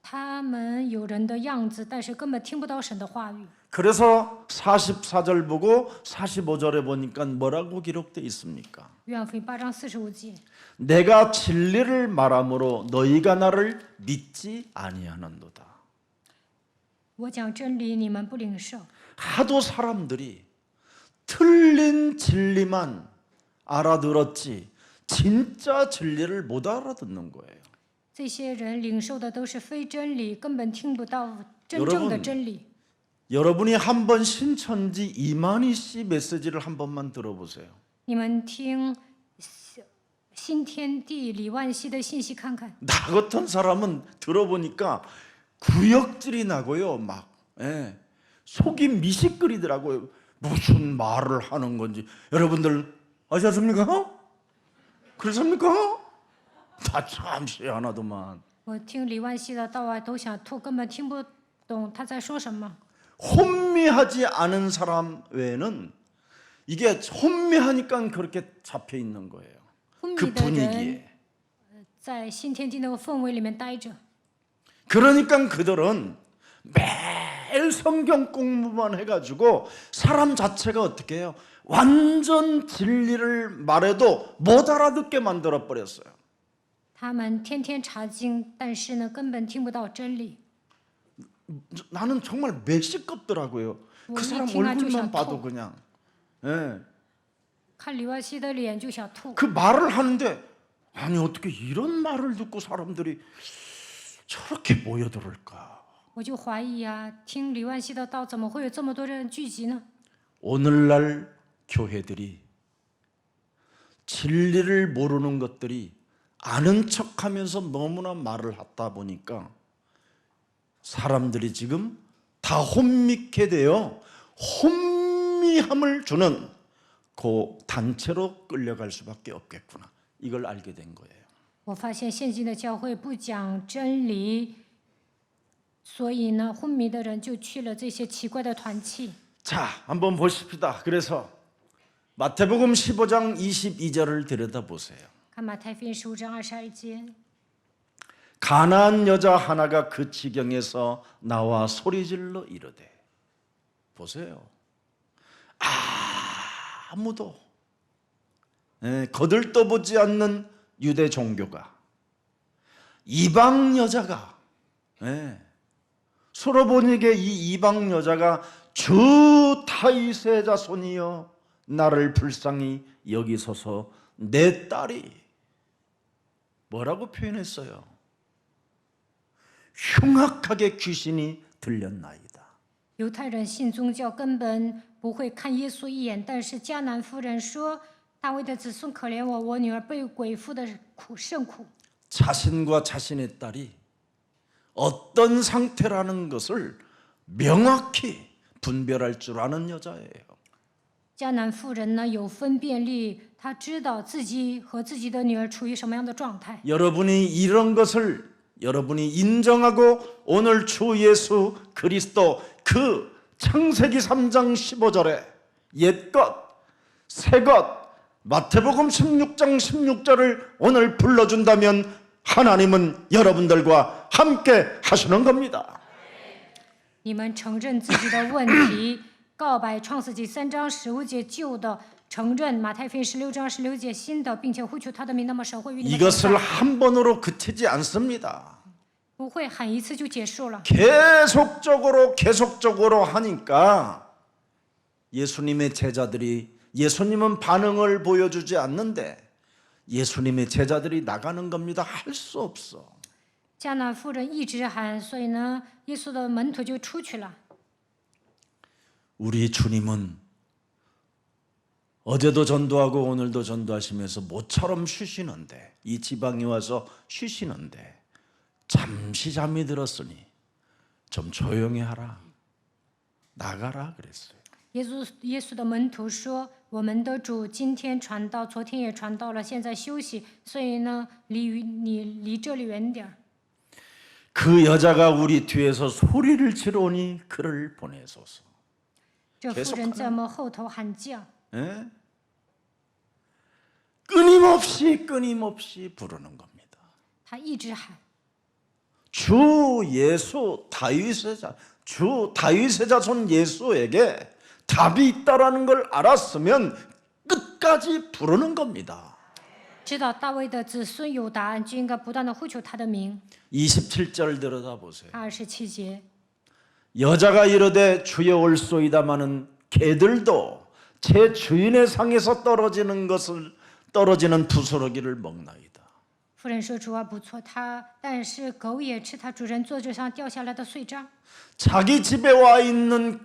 他们有人的样子，但是根本听不到神的话语。 그래서 44절 보고 45절에 보니까 뭐라고 기록되어 있습니까? 约翰福音8章45节， 내가 진리를 말함으로 너희가 나를 믿지 아니하는도다. 我讲真理，你们不领受。 하도 사람들이 틀린 진리만 알아들었지 진짜 진리를 못 알아듣는 거예요. 这些人领受的都是非真理，根本听不到真正的真理。 여러분이 한번 신천지 이만희 씨 메시지를 한 번만 들어보세요. 你们听新天地李万熙的信息看看， 나 같은 사람은 들어보니까 구역질이 나고요. 막 속이 미식거리더라고요. 무슨 말을 하는 건지 여러분들 아셨습니까? 그렇습니까? 다 참 희한하더만. 我听李万熙的道啊，都想吐，根本听不懂他在说什么。 혼미하지 않은 사람 외에는 이게 혼미하니까 그렇게 잡혀 있는 거예요. 昏 그 迷的人 분위기에. 在新天地那个氛围里面待着， 그러니까 그들은 매일 성경 공부만 해가지고 사람 자체가 어떻게 해요? 완전 진리를 말해도 못 알아듣게 만들어 버렸어요. 他们天天查经，但是呢，根本听不到真理。 나는 정말 메시껍더라고요. 그 사람 얼굴만 봐도 그냥. 예. 看李万熙的脸就想吐。 그 말을 하는데 아니 어떻게 이런 말을 듣고 사람들이 저렇게 모여들을까? 我就怀疑啊，听李万熙的道，怎么会有这么多人聚集呢？ 오늘날 교회들이 진리를 모르는 것들이 아는 척하면서 너무나 말을 하다 보니까 사람들이 지금 다 혼미케 되어 혼미함을 주는 그 단체로 끌려갈 수밖에 없겠구나. 이걸 알게 된 거예요. 我发现现今的教会不讲真理，所以呢，昏迷的人就去了这些奇怪的团契。 자, 한번 보십시다. 그래서 마태복음 15장 22절을 들여다보세요. 看马太福音15章22节， 가난한 여자 하나가 그 지경에서 나와 소리질러 이르되 보세요. 아무도 거들떠보지 않는 유대 종교가 이방 여자가 서로 보니게 이 이방 여자가 주 타이세 자손이여 나를 불쌍히 여기소서 내 딸이 뭐라고 표현했어요? 흉악하게 귀신이 들렸나이다. 犹太人信宗教根本不会看耶稣一眼，但是迦南妇人说：“大卫的子孙可怜我，我女儿被鬼附的苦甚苦。” 자신과 자신의 딸이 어떤 상태라는 것을 명확히 분별할 줄 아는 여자예요. 迦南妇人呢有分辨力，她知道自己和自己的女儿处于什么样的状态。 여러분이 이런 것을 여러분이 인정하고 오늘 주 예수 그리스도 그 창세기 3장 15절에 옛것 새것 마태복음 16장 16절을 오늘 불러준다면 하나님은 여러분들과 함께 하시는 겁니다. 你们承认自己的问题，告白创世纪3章15节旧的，承认马太福音16章16节新的，并且呼求他的名，那么神会与你们同 이것을 在， 한 번으로 그치지 않습니다. 不会喊一次就结束了。 계속적으로 하니까 예수님의 제자들이 예수님은 반응을 보여주지 않는데 예수님의 제자들이 나가는 겁니다. 할 수 없어. 迦南妇人一直喊，所以呢，耶稣的门徒就出去了。 우리 주님은 어제도 전도하고 오늘도 전도하시면서 모처럼 쉬시는데 이 지방에 와서 쉬시는데 잠시 잠이 들었으니 좀 조용히 하라. 나가라 그랬어요. 耶稣的门徒说：“我们的主今天传道，昨天也传道了，现在休息，所以呢，离这里远点儿。” 그 여자가 우리 뒤에서 소리를 지르니 그를 보내소서. 这妇人在我们后头喊叫， 예? 끊임없이 부르는 겁니다. 她一直喊。 주 예수 다윗의 자손 예수에게 답이 있다라는 걸 알았으면 끝까지 부르는 겁니다. 知道大卫的子孙有答案，就应该不断的呼求他的名。 27절 들여다보세요. 27节， 여자가 이르되 주여 올소이다마는 개들도 제 주인의 상에서 떨어지는 부스러기를 먹나이다. 妇人说：“主啊，不错，但是狗也吃他主人桌子上掉下来的碎渣。” 자기 집에 와 있는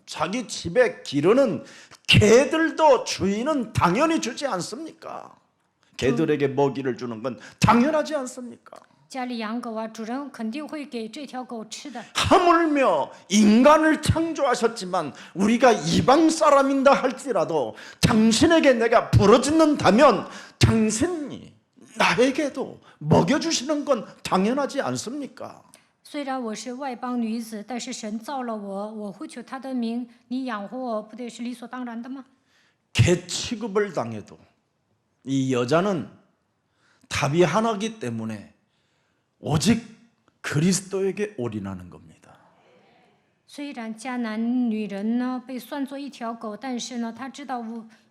자기 집에 기르는 개들도 주인은 당연히 주지 않습니까? 개들에게 먹이를 주는 건 당연하지 않습니까? 家里养狗啊，主人肯定会给这条狗吃的。 하물며 인간을 창조하셨지만 우리가 이방 사람인다 할지라도 당신에게 내가 부르짖는다면 당신이 나에게도 먹여주시는 건 당연하지 않습니까? 虽然我是外邦女子，但是神造了我，我呼求他的名，你养活我，不得是理所当然的吗？ 개 취급을 당해도 이 여자는 답이 하나이기 때문에 오직 그리스도에게 올인하는 겁니다. 虽然迦南女人呢被算作一条狗，但是呢，她知道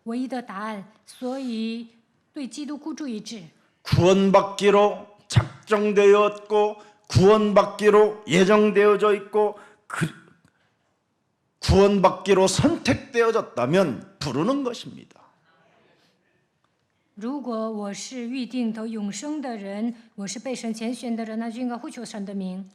唯一的答案，所以对基督孤注一掷。 구원받기로 작정되었고 구원받기로 예정되어져 있고 구원받기로 선택되어졌다면 부르는 것입니다. 如果我是预定得永生的人，我是被神拣选的人，那就应该呼求神的名。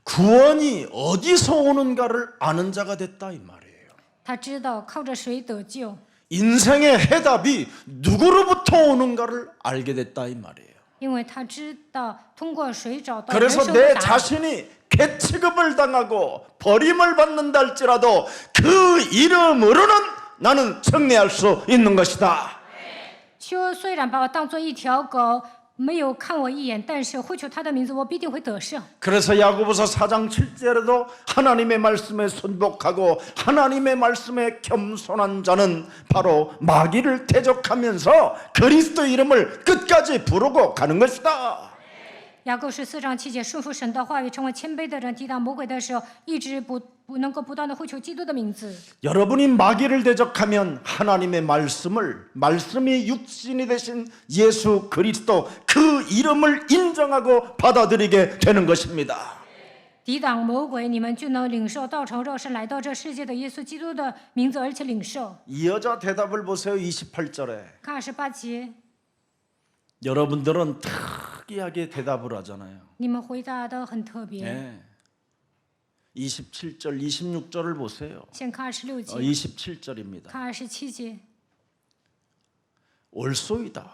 구원이 어디서 오는가를 아는 자가 됐다 이 말이에요. 他知道靠着谁得救， 인생의 해답이 누구로부터 오는가를 알게 됐다 이 말이에요. 因为他知道通过谁找到人 그래서 生 내 的答案。 자신이 개 취급을 당하고 버림을 받는다 할지라도 그 이름으로는 나는 승리할 수 있는 것이다. 说虽然把我当做一条狗，没有看我一眼，但是呼求他的名字，我必定会得胜。 그래서 야고보서 4장 7절에도 하나님의 말씀에 순복하고 하나님의 말씀에 겸손한 자는 바로 마귀를 대적하면서 그리스도 이름을 끝까지 부르고 가는 것이다. 雅各14章7节，顺服神的话语，成为谦卑的人，抵挡魔鬼的时候，一直不能够不断的呼求基督的名字。 여러분이 마귀를 대적하면 하나님의 말씀이 육신이 되신 예수 그리스도 그 이름을 인정하고 받아들이게 되는 것입니다. 抵挡魔鬼，你们就能领受道成肉身来到这世界的耶稣基督的名字，而且领受。 이 여자 대답을 보세요. 28절에 看28节， 여러분들은 특히 특이하게 대답을 하잖아요. 你们回答的很特别。 네. 27절, 26절을 보세요. 先看26节， 27절입니다. 看27节。 올소이다.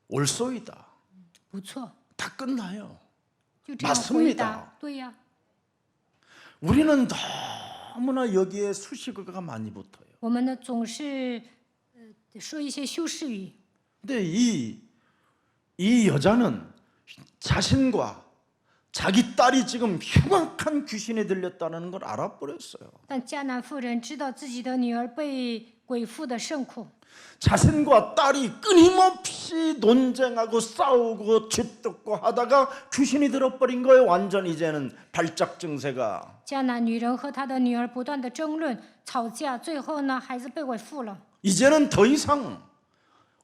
올소이다. 不错， 다 끝나요. 就这样回答 맞습니다 。对呀， 우리는 너무나 여기에 수식어가 많이 붙어요. 我们呢总是说一些修饰语。 근데 이 여자는 자신과 자기 딸이 지금 흉악한 귀신에 들렸다는 걸 알아버렸어요. 但迦南妇人知道自己的女儿被鬼附的甚苦， 자신과 딸이 끊임없이 논쟁하고 싸우고 쥐뜯고 하다가 귀신이 들어버린 거예요. 완전 이제는 발작 증세가. 迦南女人和她的女儿不断的争论、吵架，最后呢，孩子被鬼附了。 이제는 더 이상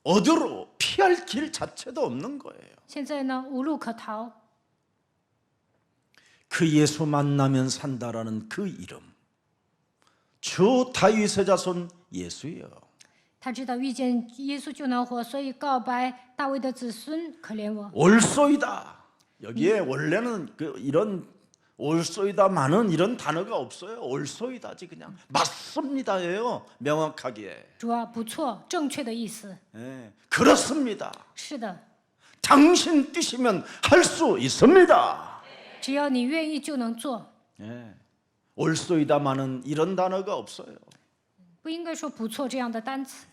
어디로 피할 길 자체도 없는 거예요. 现在呢，无路可逃。 그 예수 만나면 산다라는 그 이름, 주 다윗의 자손 예수여. 他知道遇见耶稣就能活，所以告白大卫的子孙，可怜我。 올소이다. 여기에 원래는 이런 올소이다만은 이런 단어가 없어요. 올소이다지 그냥 맞습니다예요. 명확하게. 主啊，不错，正确的意思。 예, 그렇습니다. 是的， 당신 뛰시면 할 수 있습니다. 只要你愿意就能做， 예, 올소이다만은 이런 단어가 없어요. 不应该说不错这样的单词。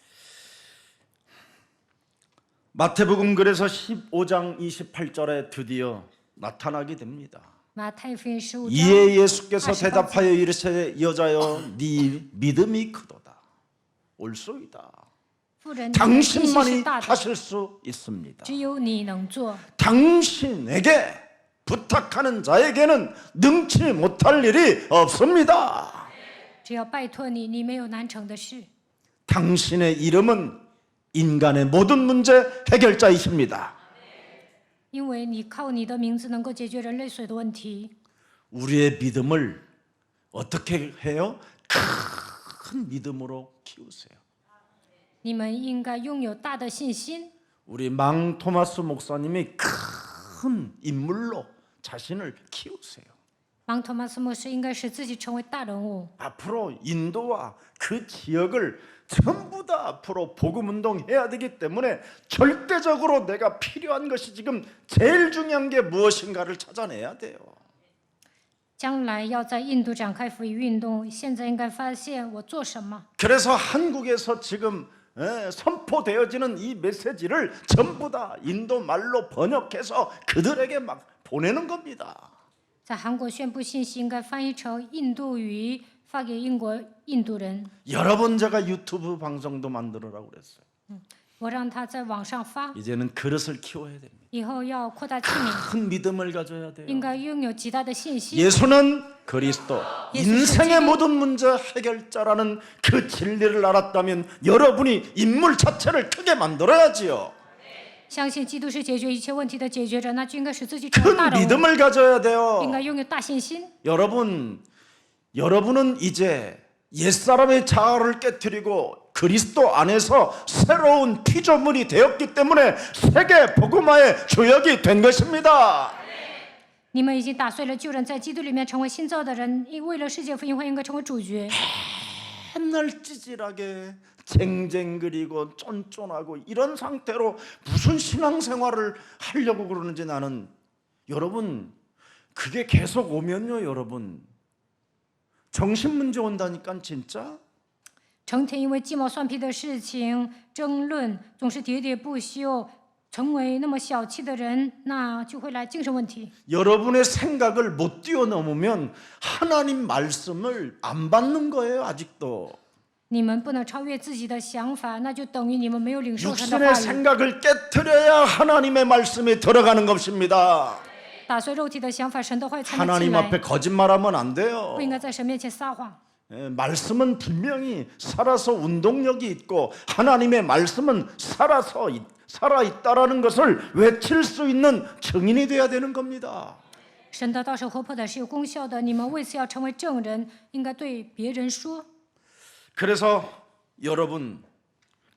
마태복음 그래서 15장 28절에 드디어 나타나게 됩니다. 马太福音15章 이에 예수께서 28절. 대답하여 이르시되 여자여 네 믿음이 크도다. 올소이다. 妇人，你的信心是 당신만이 大的， 하실 수 있습니다. 只有你能做。 당신에게 부탁하는 자에게는 능치 못할 일이 없습니다. 只要拜托你，你没有难成的事。 당신의 이름은 인간의 모든 문제 해결자이십니다. 因为你靠你的名字能够解决人类所有的问题。 우리의 믿음을 어떻게 해요? 큰 믿음으로 키우세요. 你们应该拥有大的信心。 우리 망 토마스 목사님이 큰 인물로 자신을 키우세요. 芒托马斯牧师应该使自己成为大人物， 앞으로 인도와 그 지역을 전부 다 앞으로 복음 운동해야 되기 때문에 절대적으로 내가 필요한 것이 지금 제일 중요한 게 무엇인가를 찾아내야 돼요. 将来要在印度展开福音运动，现在应该发现我做什么。 그래서 한국에서 지금 선포되어지는 이 메시지를 전부 다 인도 말로 번역해서 그들에게 막 보내는 겁니다. 在韩国宣布信息应该翻译成印度语，发给印度人。 여러 번 제가 유튜브 방송도 만들으라고 그랬어요. 我让他在网上发， 이제는 그릇을 키워야 됩니다. 以后要扩大器皿， 큰 믿음을 가져야 돼요. 应该拥有极大的信心。 예수는 그리스도, 예수 인생의 지금- 모든 문제 해결자라는 그 진리를 알았다면 여러분이 인물 자체를 크게 만들어야지요. 相信基督是解决一切问题的解决者，那就应该使自己成为 큰 大人物， 믿음을 가져야 돼요. 应该拥有大信心。 여러분은 이제 옛사람의 자아를 깨뜨리고 그리스도 안에서 새로운 피조물이 되었기 때문에 세계 복음화의 주역이 된 것입니다. 你们已经打碎了旧人，在基督里面成为新造的人，为了世界福音化，应该成为主角。 맨날 찌질하게 쟁쟁그리고 쫀쫀하고 이런 상태로 무슨 신앙생활을 하려고 그러는지 나는 여러분 그게 계속 오면요 여러분 정신문제 온다니까 진짜 成天因为鸡毛蒜皮的事情争论，总是喋喋不休，成为那么小气的人，那就会来精神问题。 여러분의 생각을 못 뛰어넘으면 하나님 말씀을 안 받는 거예요 아직도 你们不能超越自己的想法，那就等于你们没有领受神的 육신의 话语。 생각을 깨트려야 하나님의 말씀이 들어가는 것입니다 打碎肉体的想法，神的话语才能进 하나님 来。 앞에 거짓말하면 안 돼요 不应该在神面前撒谎。 말씀은 분명히 살아서 운동력이 있고 하나님의 말씀은 살아있다라는 것을 외칠 수 있는 증인이 돼야 되는 겁니다 神的道是活泼的，是有功效的。你们为此要成为证人，应该对别人说。 그래서 여러분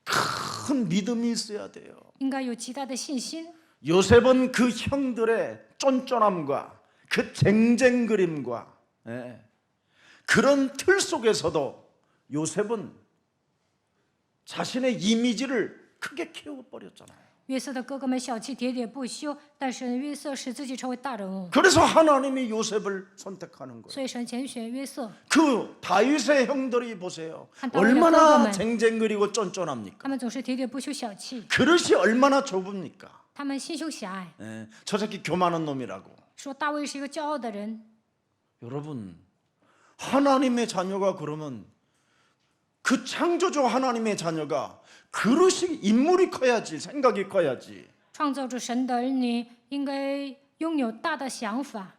큰 믿음이 있어야 돼요 应该有极大的信心。 요셉은 그 형들의 쫀쫀함과 그 쟁쟁그림과 그런 틀 속에서도 요셉은 자신의 이미지를 크게 키워버렸잖아요. 约瑟的哥哥们小气喋喋不休，但是约瑟使自己成为大人物， 그래서 하나님이 요셉을 선택하는 거예요. 所以神拣选约瑟。 그 다윗의 형들이 보세요. 한 다윗의 얼마나哥哥们。 쟁쟁그리고 쫀쫀합니까? 他们总是喋喋不休、小气， 그릇이 얼마나 좁습니까? 他们心胸狭隘， 저 새끼 교만한 놈이라고. 说大卫是一个骄傲的人。 여러분, 하나님의 자녀가 그러면 그 창조주 하나님의 자녀가 그릇이 인물이 커야지, 생각이 커야지. 创造主神的儿女应该拥有大的想法，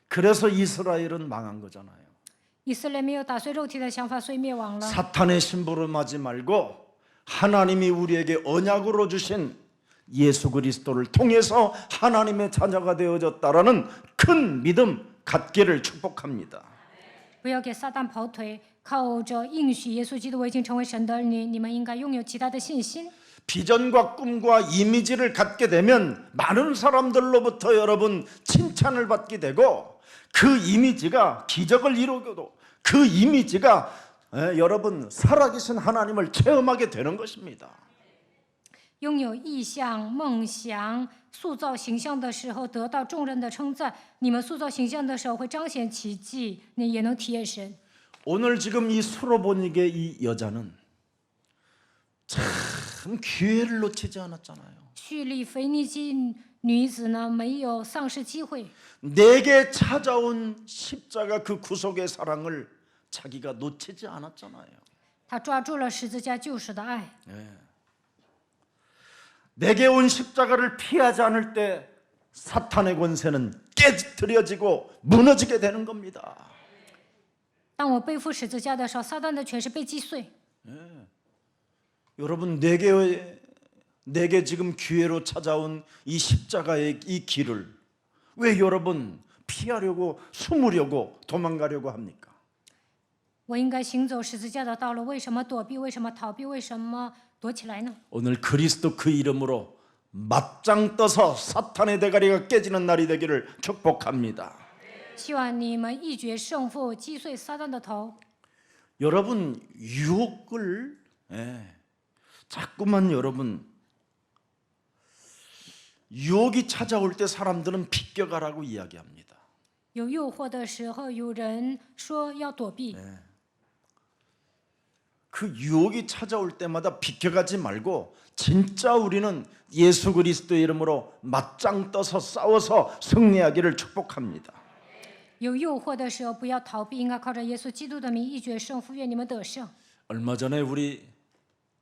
그래서 이스라엘은 망한 거잖아요. 以色列没有打碎肉体的想法，所以灭亡了。 사탄의 심부름하지 말고 하나님이 우리에게 언약으로 주신 예수 그리스도를 통해서 하나님의 자녀가 되어졌다라는 큰 믿음 갖기를 축복합니다. 不要给撒旦跑腿，靠着应许耶稣基督，我已经成为神的儿女，你们应该拥有极大的信心。 비전과 꿈과 이미지를 갖게 되면 많은 사람들로부터 여러분 칭찬을 받게 되고 그 이미지가 기적을 이루고도 그 이미지가 여러분 살아계신 하나님을 체험하게 되는 것입니다. 拥有意向、梦想、塑造形象的时候，得到众人的称赞。你们塑造形象的时候，会彰显奇迹，你也能体验神。 오늘 지금 이 수로보닉의 이 여자는 참 기회를 놓치지 않았잖아요. 叙利腓尼基女子呢，没有丧失机会， 내게 찾아온 십자가 그 구속의 사랑을 자기가 놓치지 않았잖아요. 她抓住了十字架救赎的爱。 내게 온 십자가를 피하지 않을 때 사탄의 권세는 깨뜨려지고 무너지게 되는 겁니다. 当我背负十字架的时候，撒旦的权势被击碎。 여러분 내게 지금 기회로 찾아온 이 십자가의 이 길을 왜 여러분 피하려고 숨으려고 도망가려고 합니까? 我应该行走十字架的道路，为什么躲避？为什么逃避？为什么躲起来呢？ 오늘 그리스도 그 이름으로 맞짱 떠서 사탄의 대가리가 깨지는 날이 되기를 축복합니다. 希望你们一决胜负，击碎撒旦的头。 여러분 유혹을 자꾸만 여러분 유혹이 찾아올 때 사람들은 비껴가라고 이야기합니다. 有诱惑的时候，有人说要躲避。 그 유혹이 찾아올 때마다 비켜가지 말고 진짜 우리는 예수 그리스도의 이름으로 맞짱 떠서 싸워서 승리하기를 축복합니다. 有诱惑的时候，不要逃避，应该靠着耶稣基督的名一决胜负。愿你们得胜。 얼마 전에 우리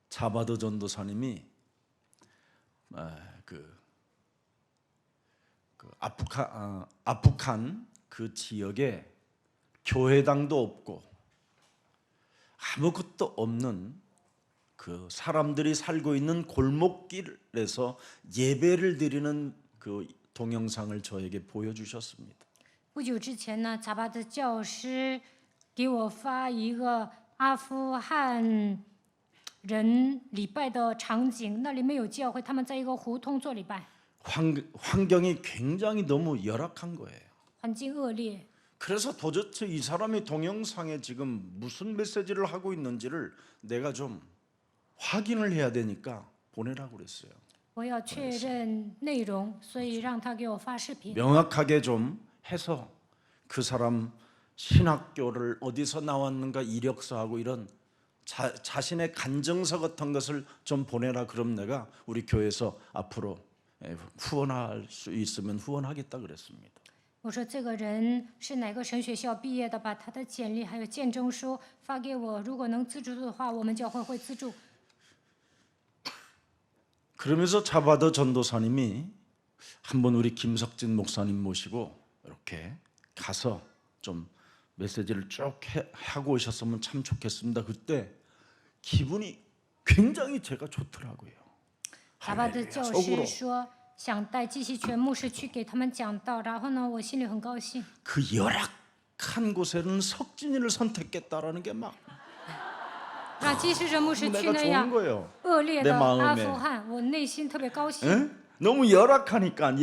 자바드 전도사님이 아프간 그 지역에 교회당도 없고 아무것도 없는 그 사람들이 살고 있는 골목길에서 예배를 드리는 그 동영상을 저에게 보여주셨습니다. 不久之前呢，查巴的教师给我发一个阿富汗人礼拜的场景，那里没有教会，他们在一个胡同做礼拜， 환경이 굉장히 너무 열악한 거예요. 环境恶劣。 그래서 도대체 이 사람이 동영상에 지금 무슨 메시지를 하고 있는지를 내가 좀 확인을 해야 되니까 보내라고 그랬어요. 我要确认内容，所以让他给我发视频。 명확하게 좀 해서 그 사람 신학교를 어디서 나왔는가 이력서하고 이런 자신의 간증서 같은 것을 좀 보내라. 그럼 내가 우리 교회에서 앞으로 후원할 수 있으면 후원하겠다 그랬습니다. 我说这个人是哪个神学校毕业的，把他的简历还有见证书发给我，如果能资助的话，我们教会会资助。 그러면서 자바더 전도사님이 한번 우리 김석진 목사님 모시고 이렇게 가서 좀 메시지를 쭉 하고 오셨으면 참 좋겠습니다. 그때 기분이 굉장히 제가 좋더라고요. 查巴的教师说想带季希全牧师去给他们讲道，然后呢，我心里很高兴。 그 열악한 곳에는 석진이를 선택했다라는 게 막让基士真牧师去 내가 那 좋은 样 거예요. 恶劣 내 的 마음에 阿富汗，我内心特别高兴。 응? 너무 열악하니까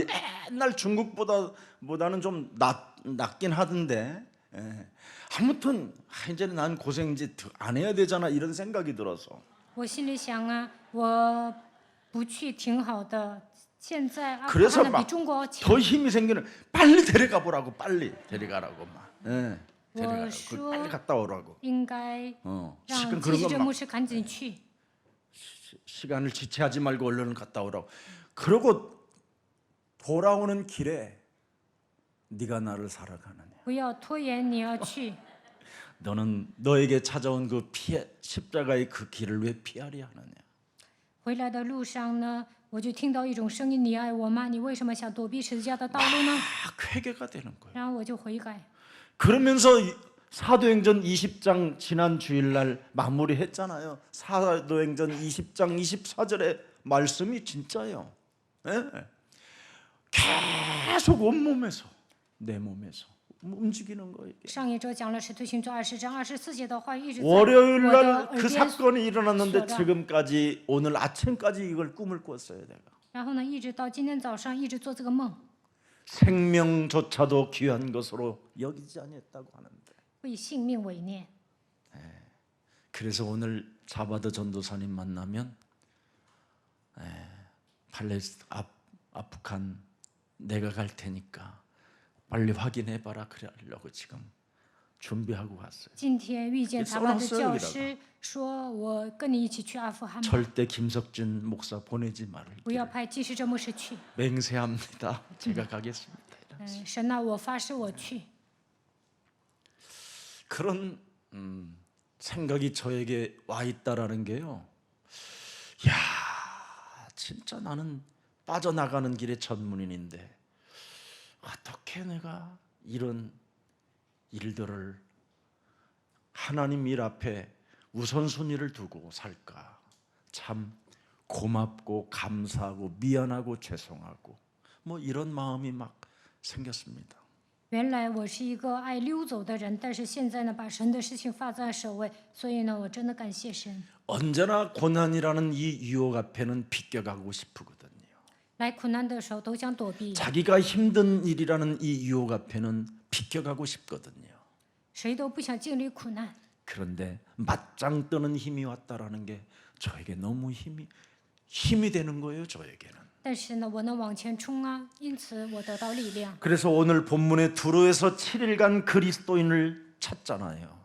옛날 중국보다는 좀 낫긴 하던데. 예. 아무튼 이제는 난 고생 이제 안 해야 되잖아 이런 생각이 들어서. 我心里想啊，我不去挺好的。现在阿富 그래서 汗呢比 막 中国强。 더 힘이 생기는 빨리 데려가 보라고 빨리 데려가라고 막. 예. 데려가라고. 我说 빨리 갔다 오라고. 应该 시간 让基 그런 士真 건 牧 막 师赶紧去。 시간을 지체하지 말고 얼른 갔다 오라고. 그러고 돌아오는 길에 네가 나를 살아가느냐. 不要拖延，你要去。 너는 너에게 찾아온 그 십자가의 그 길을 왜 피하려 하느냐. 回来的路上呢，我就听到一种声音：“你爱我吗？你为什么想躲避十字架的道路呢 막 회개가 되는 거예요. ？” 然后我就悔改。 그러면서 사도행전 20장 지난 주일날 마무리했잖아요. 사도행전 20장 24절의 말씀이 진짜예요. 예? 계속 온몸에서 내 몸에서 움직이는 거예요. 上一周讲了《使徒行传》20章24节的话，一直在 월요일 我的 날 耳 그 边。 사건이 일어났는데 说到 지금까지 오늘 아침까지 이걸 꿈을 꿨어요. 내가 然后呢，一直到今天早上，一直做这个梦， 생명조차도 귀한 것으로 여기지 아니했다고 하는데. 为性命为念。 그래서 오늘 자바드 전도사님 만나면 아프간 내가 갈 테니까 빨리 확인해 봐라 그러려고 지금 준비하고 왔어요. 今天遇见塔巴的教师，说我跟你一起去阿富汗吧， 절대 김석준 목사 보내지 말을 不要派基士真牧师去。 맹세합니다. 제가 가겠습니다. 神啊，我发誓我去。 그런 생각이 저에게 와 있다라는 게요. 야, 진짜 나는 빠져나가는 길의 전문인인데 어떻게 내가 이런 일들을 하나님 일 앞에 우선순위를 두고 살까? 참 고맙고 감사하고 미안하고 죄송하고 뭐 이런 마음이 막 생겼습니다. 原来我是一个爱溜走的人，但是现在呢，把神的事情放在首位，所以呢，我真的感谢神。 언제나 고난이라는 이 유혹 앞에는 비껴가고 싶거든요. 来苦难的时候都想躲避， 자기가 힘든 일이라는 이 유혹 앞에는 비껴가고 싶거든요. 谁都不想经历苦难。 그런데 맞짱 뜨는 힘이 왔다라는 게 저에게 너무 힘이 되는 거예요. 저에게는. 但是呢，我能往前冲啊，因此我得到力量。 그래서 오늘 본문에 두로에서 7일간 그리스도인을 찾잖아요.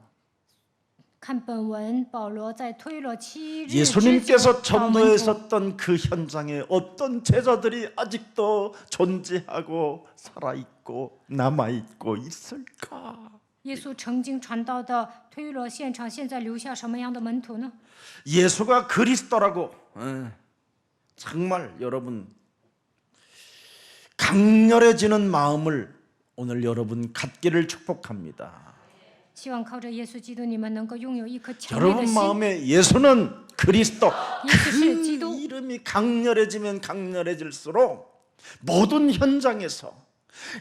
看本文，保罗在推罗7日之久 예수님께서 找门徒， 전도했었던 그 현장에 어떤 제자들이 아직도 존재하고 살아있고 남아있고 있을까? 耶稣曾经传道的推罗现场，现在留下什么样的门徒呢？ 예수가 그리스도라고 정말 여러분 강렬해지는 마음을 오늘 여러분 갖기를 축복합니다. 希望靠着耶稣基督，你们能够拥有一颗强烈的 여러분 心。 마음에 예수는 그리스도. 예수是 그 基督。 이름이 강렬해지면 강렬해질수록 모든 현장에서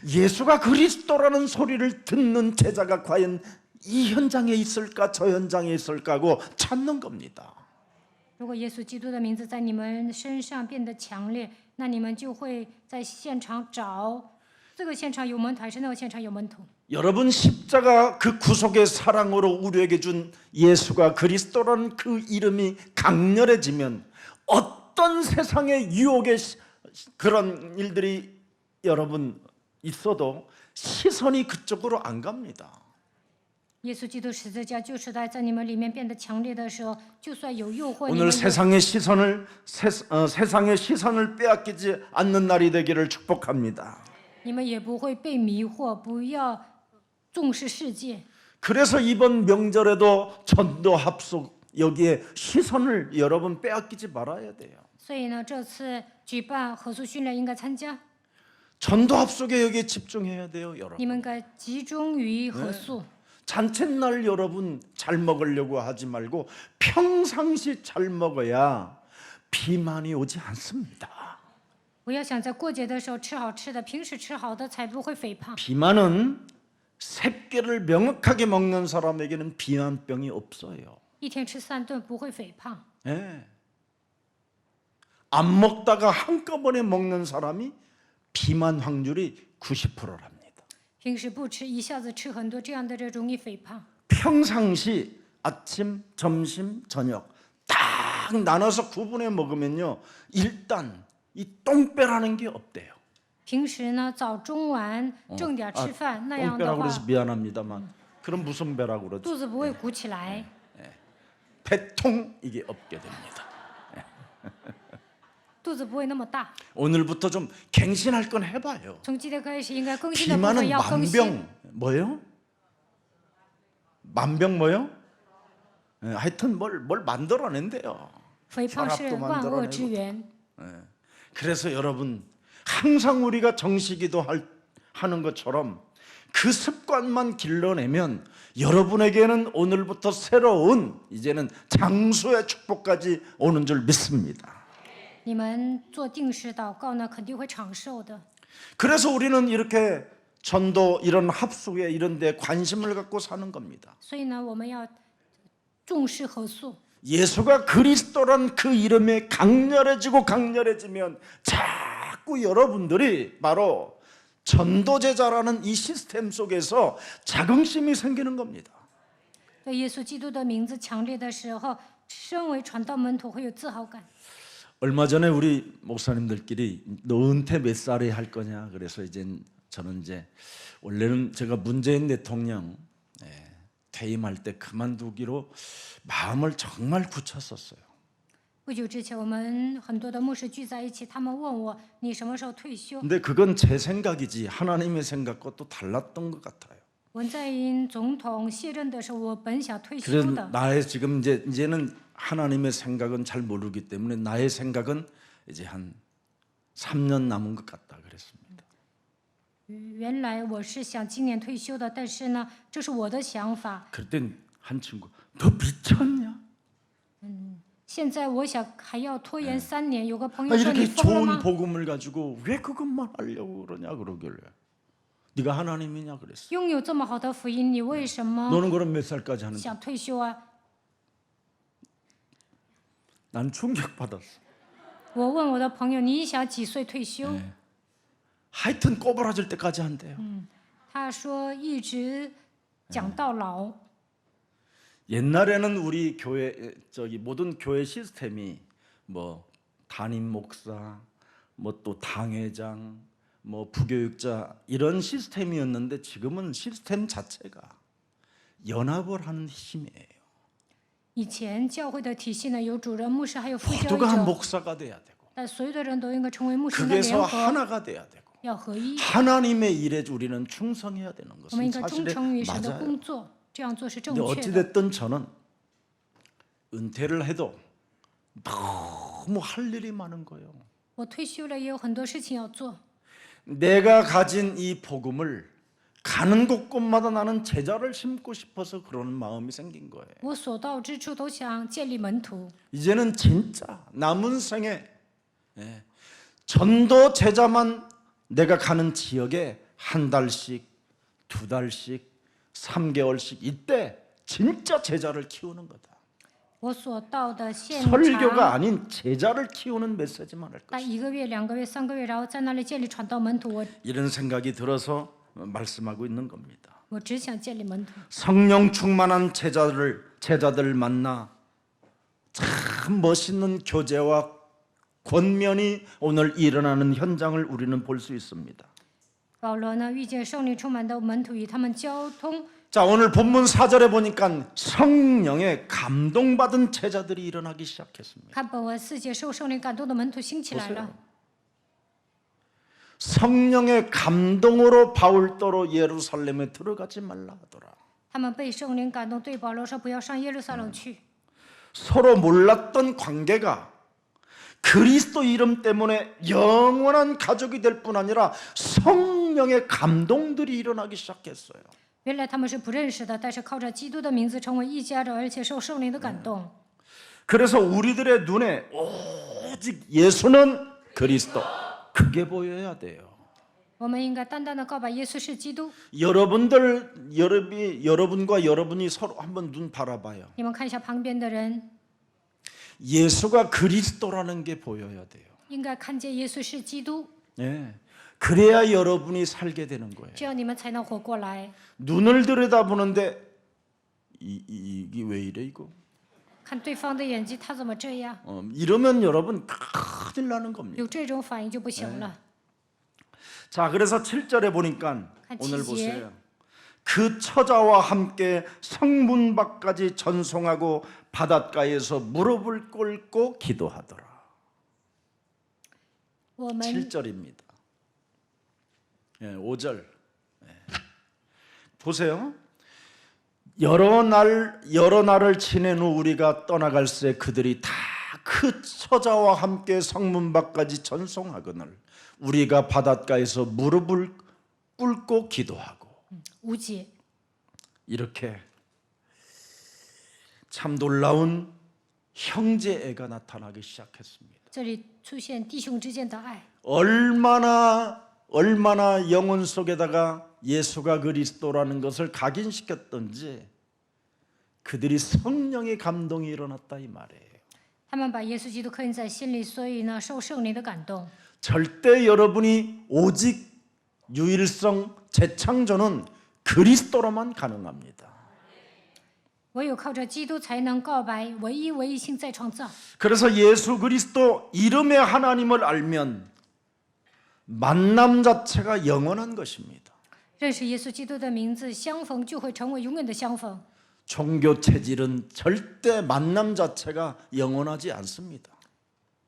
예수가 그리스도라는 소리를 듣는 제자가 과연 이 현장에 있을까 저 현장에 있을까 하고 찾는 겁니다. 如果耶稣基督的名字在你们身上变得强烈，那你们就会在现场找这个现场有门徒，还是那个现场有门徒？ 여러분 십자가 그 구속의 사랑으로 우리에게 준 예수가 그리스도라는 그 이름이 강렬해지면 어떤 세상의 유혹의 그런 일들이 여러분 있어도 시선이 그쪽으로 안 갑니다. 耶稣基督十字架救赎带在你们里面变得强烈的时候，就算有诱惑，你 오늘 们有 세상의 시선을 빼앗기지 않는 날이 되기를 축복합니다. 你们也不会被迷惑，不要重视世界。 그래서 이번 명절에도 전도 합숙 여기에 시선을 여러분 빼앗기지 말아야 돼요. 所以呢，这次举办合宿训练应该参加， 전도 합숙에 여기에 집중해야 돼요, 你 여러분. 们应该集中于合宿。 잔칫날 여러분 잘 먹으려고 하지 말고 평상시 잘 먹어야 비만이 오지 않습니다. 不要想在过节的时候吃好吃的，平时吃好的才不会肥胖。 비만은 새끼를 명확하게 먹는 사람에게는 비만병이 없어요. 一天吃3顿不会肥胖。 예. 안 먹다가 한꺼번에 먹는 사람이 비만 확률이 90%랍니다. 平时不吃，一下子吃很多，这样的人容易肥胖。 평상시 아침, 점심, 저녁 딱 나눠서 구분해 먹으면요, 일단 이 똥배라는 게 없대요. 平时呢，早中晚正点吃饭，那样的 똥배라고 话 그래서 미안합니다만 그럼 무슨 배라고 그러죠? 肚子不会鼓起来， 배통 이게 없게 됩니다. 肚子不会那么大。 오늘부터 좀 갱신할 건 해봐요. 从今天开始，应该更新的部分 비만은 要更新。 만병 뭐요? 만병 뭐요? 예, 하여튼 뭘 만들어낸대요. 肥胖是 혈압도 万恶 만들어내고. 之源。 그래서 여러분 항상 우리가 정식기도 하는 것처럼 그 습관만 길러내면 여러분에게는 오늘부터 새로운 이제는 장수의 축복까지 오는 줄 믿습니다. 你们做定时祷告呢，肯定会长寿的。 그래서 우리는 이렇게 전도 이런 합숙에 이런 데 관심을 갖고 사는 겁니다. 所以呢，我们要重视合宿。 예수가 그리스도란 그 이름에 강렬해지면 자꾸 여러분들이 바로 전도제자라는 이 시스템 속에서 자긍심이 생기는 겁니다. 对耶稣基督的名字强烈的时候，身为传道门徒会有自豪感。 얼마 전에 우리 목사님들끼리 너 은퇴 몇 살에 할 거냐 그래서 저는 이제 원래는 제가 문재인 대통령 퇴임할 때 그만두기로 마음을 정말 굳혔었어요. 不久之前，我们很多的牧师聚在一起，他们问我：“你什么时候退休 근데 그건 제 생각이지 하나님의 생각과 또 달랐던 것 같아요. ？”文在寅总统卸任的时候，我本想退休 그래서 的， 나의 지금 이제는 하나님의 생각은 잘 모르기 때문에 나의 생각은 이제 한 3년 남은 것 같다 그랬습니다. 原来我是想今年退休的，但是呢，这是我的想法。 그때 한 친구 너 미쳤냐? 现在我想还要拖延3年。有个朋 아, 友说：“你 이렇게 疯了 좋은 吗？ 복음을 가지고 왜 그것만 하려고 그러냐 그러길래 네가 하나님이냐 그랬어. 拥有这么好的福音，你为什么 너는 그럼 몇 살까지 하는데? 想退休啊？” 난 충격받았어. 我问我的朋友：“你想几岁退休？” 하여튼 꼬부라질 때까지 한대요. 他说：“一直讲到老。 옛날에는 우리 교회 모든 교회 시스템이 뭐 담임 목사, 뭐 또 당회장, 뭐 부교육자 이런 시스템이었는데 지금은 시스템 자체가 연합을 하는 힘이에요. 以前教会的体系呢，有主任、牧师，还有副教育 모두가 者， 목사가 돼야 되고 但所有的人都应该成为牧师的 그게서 联合， 하나가 돼야 되고 要合一。 하나님의 일에 우리는 충성해야 되는 我们应 것은 该忠 사실에 诚于神的 맞아요. 工作，这样做是正 근데 确的。 어찌됐든 저는 은퇴를 해도 너무 할 일이 많은 거예요. 我退休了，也有很多事情要做。 내가 가진 이 복음을 가는 곳곳마다 나는 제자를 심고 싶어서 그런 마음이 생긴 거예요. 我所到之处都想建立门徒。 이제는 진짜 남은 생에 전도 제자만 내가 가는 지역에 한 달씩, 2달씩, 3개월씩 이때 진짜 제자를 키우는 거다. 我所到的现 설교가 场， 아닌 제자를 키우는 메시지만 할 待 것이다. 1个月、2个月、3个月，然后在那里建立传道门徒。我 이런 생각이 들어서 말씀하고 있는 겁니다. 我只想建立门徒。 성령 충만한 제자들 만나 참 멋있는 교제와 권면이 오늘 일어나는 현장을 우리는 볼 수 있습니다. 保罗呢，遇见圣灵充满的门徒，与他们交通。 자, 오늘 본문 4절에 보니까 성령에 감동받은 제자들이 일어나기 시작했습니다. 看本文4节，受圣灵感动的门徒兴起来了。 성령의 감동으로 바울더러 예루살렘에 들어가지 말라 하더라. 他们被圣灵感动，对保罗说：“不要上耶路撒冷去。 서로 몰랐던 관계가 그리스도 이름 때문에 영원한 가족이 될 뿐 아니라 성령의 감동들이 일어나기 시작했어요. 原来他们是不认识的，但是靠着基督的名字成为一家人，而且受圣灵的感动。 그래서 우리들의 눈에 오직 예수는 그리스도 그게 보여야 돼요. 我们应该单单的告白耶稣是基督。 여러분과 여러분이 서로 한번 눈 바라봐요. 你们看一下旁边的人， 예수가 그리스도라는 게 보여야 돼요. 应该看见耶稣是基督， 예. 그래야 여러분이 살게 되는 거예요. 这样你们才能活过来。 눈을 들여다보는데 이게 왜 이래 이거? 看对方的眼睛，他怎么这样？ 이러면 여러분 큰일 나는 겁니다. 有这种反应就不行了。 자, 그래서 7절에 보니까 한 오늘七节. 보세요. 그 처자와 함께 성문 밖까지 전송하고 바닷가에서 무릎을 꿇고 기도하더라. 我们 7절입니다. 예, 5절. 예. 보세요. 여러 날을 지낸 후 우리가 떠나갈새 그들이 다 그 처자와 함께 성문 밖까지 전송하거늘 우리가 바닷가에서 무릎을 꿇고 기도하고 5节， 이렇게 참 놀라운 형제애가 나타나기 시작했습니다. 这里出现弟兄之间的爱。 얼마나 영혼 속에다가 예수가 그리스도라는 것을 각인시켰던지 그들이 성령의 감동이 일어났다 이 말이에요. 他们把耶稣基督刻印在心里，所以呢，受圣灵的感动。 절대 여러분이 오직 유일성 재창조는 그리스도로만 가능합니다. 唯有靠着基督才能告白唯一性再创造。 그래서 예수 그리스도 이름의 하나님을 알면 만남 자체가 영원한 것입니다. 认识耶稣基督的名字，相逢就会成为永远的相逢。 종교 체질은 절대 만남 자체가 영원하지 않습니다.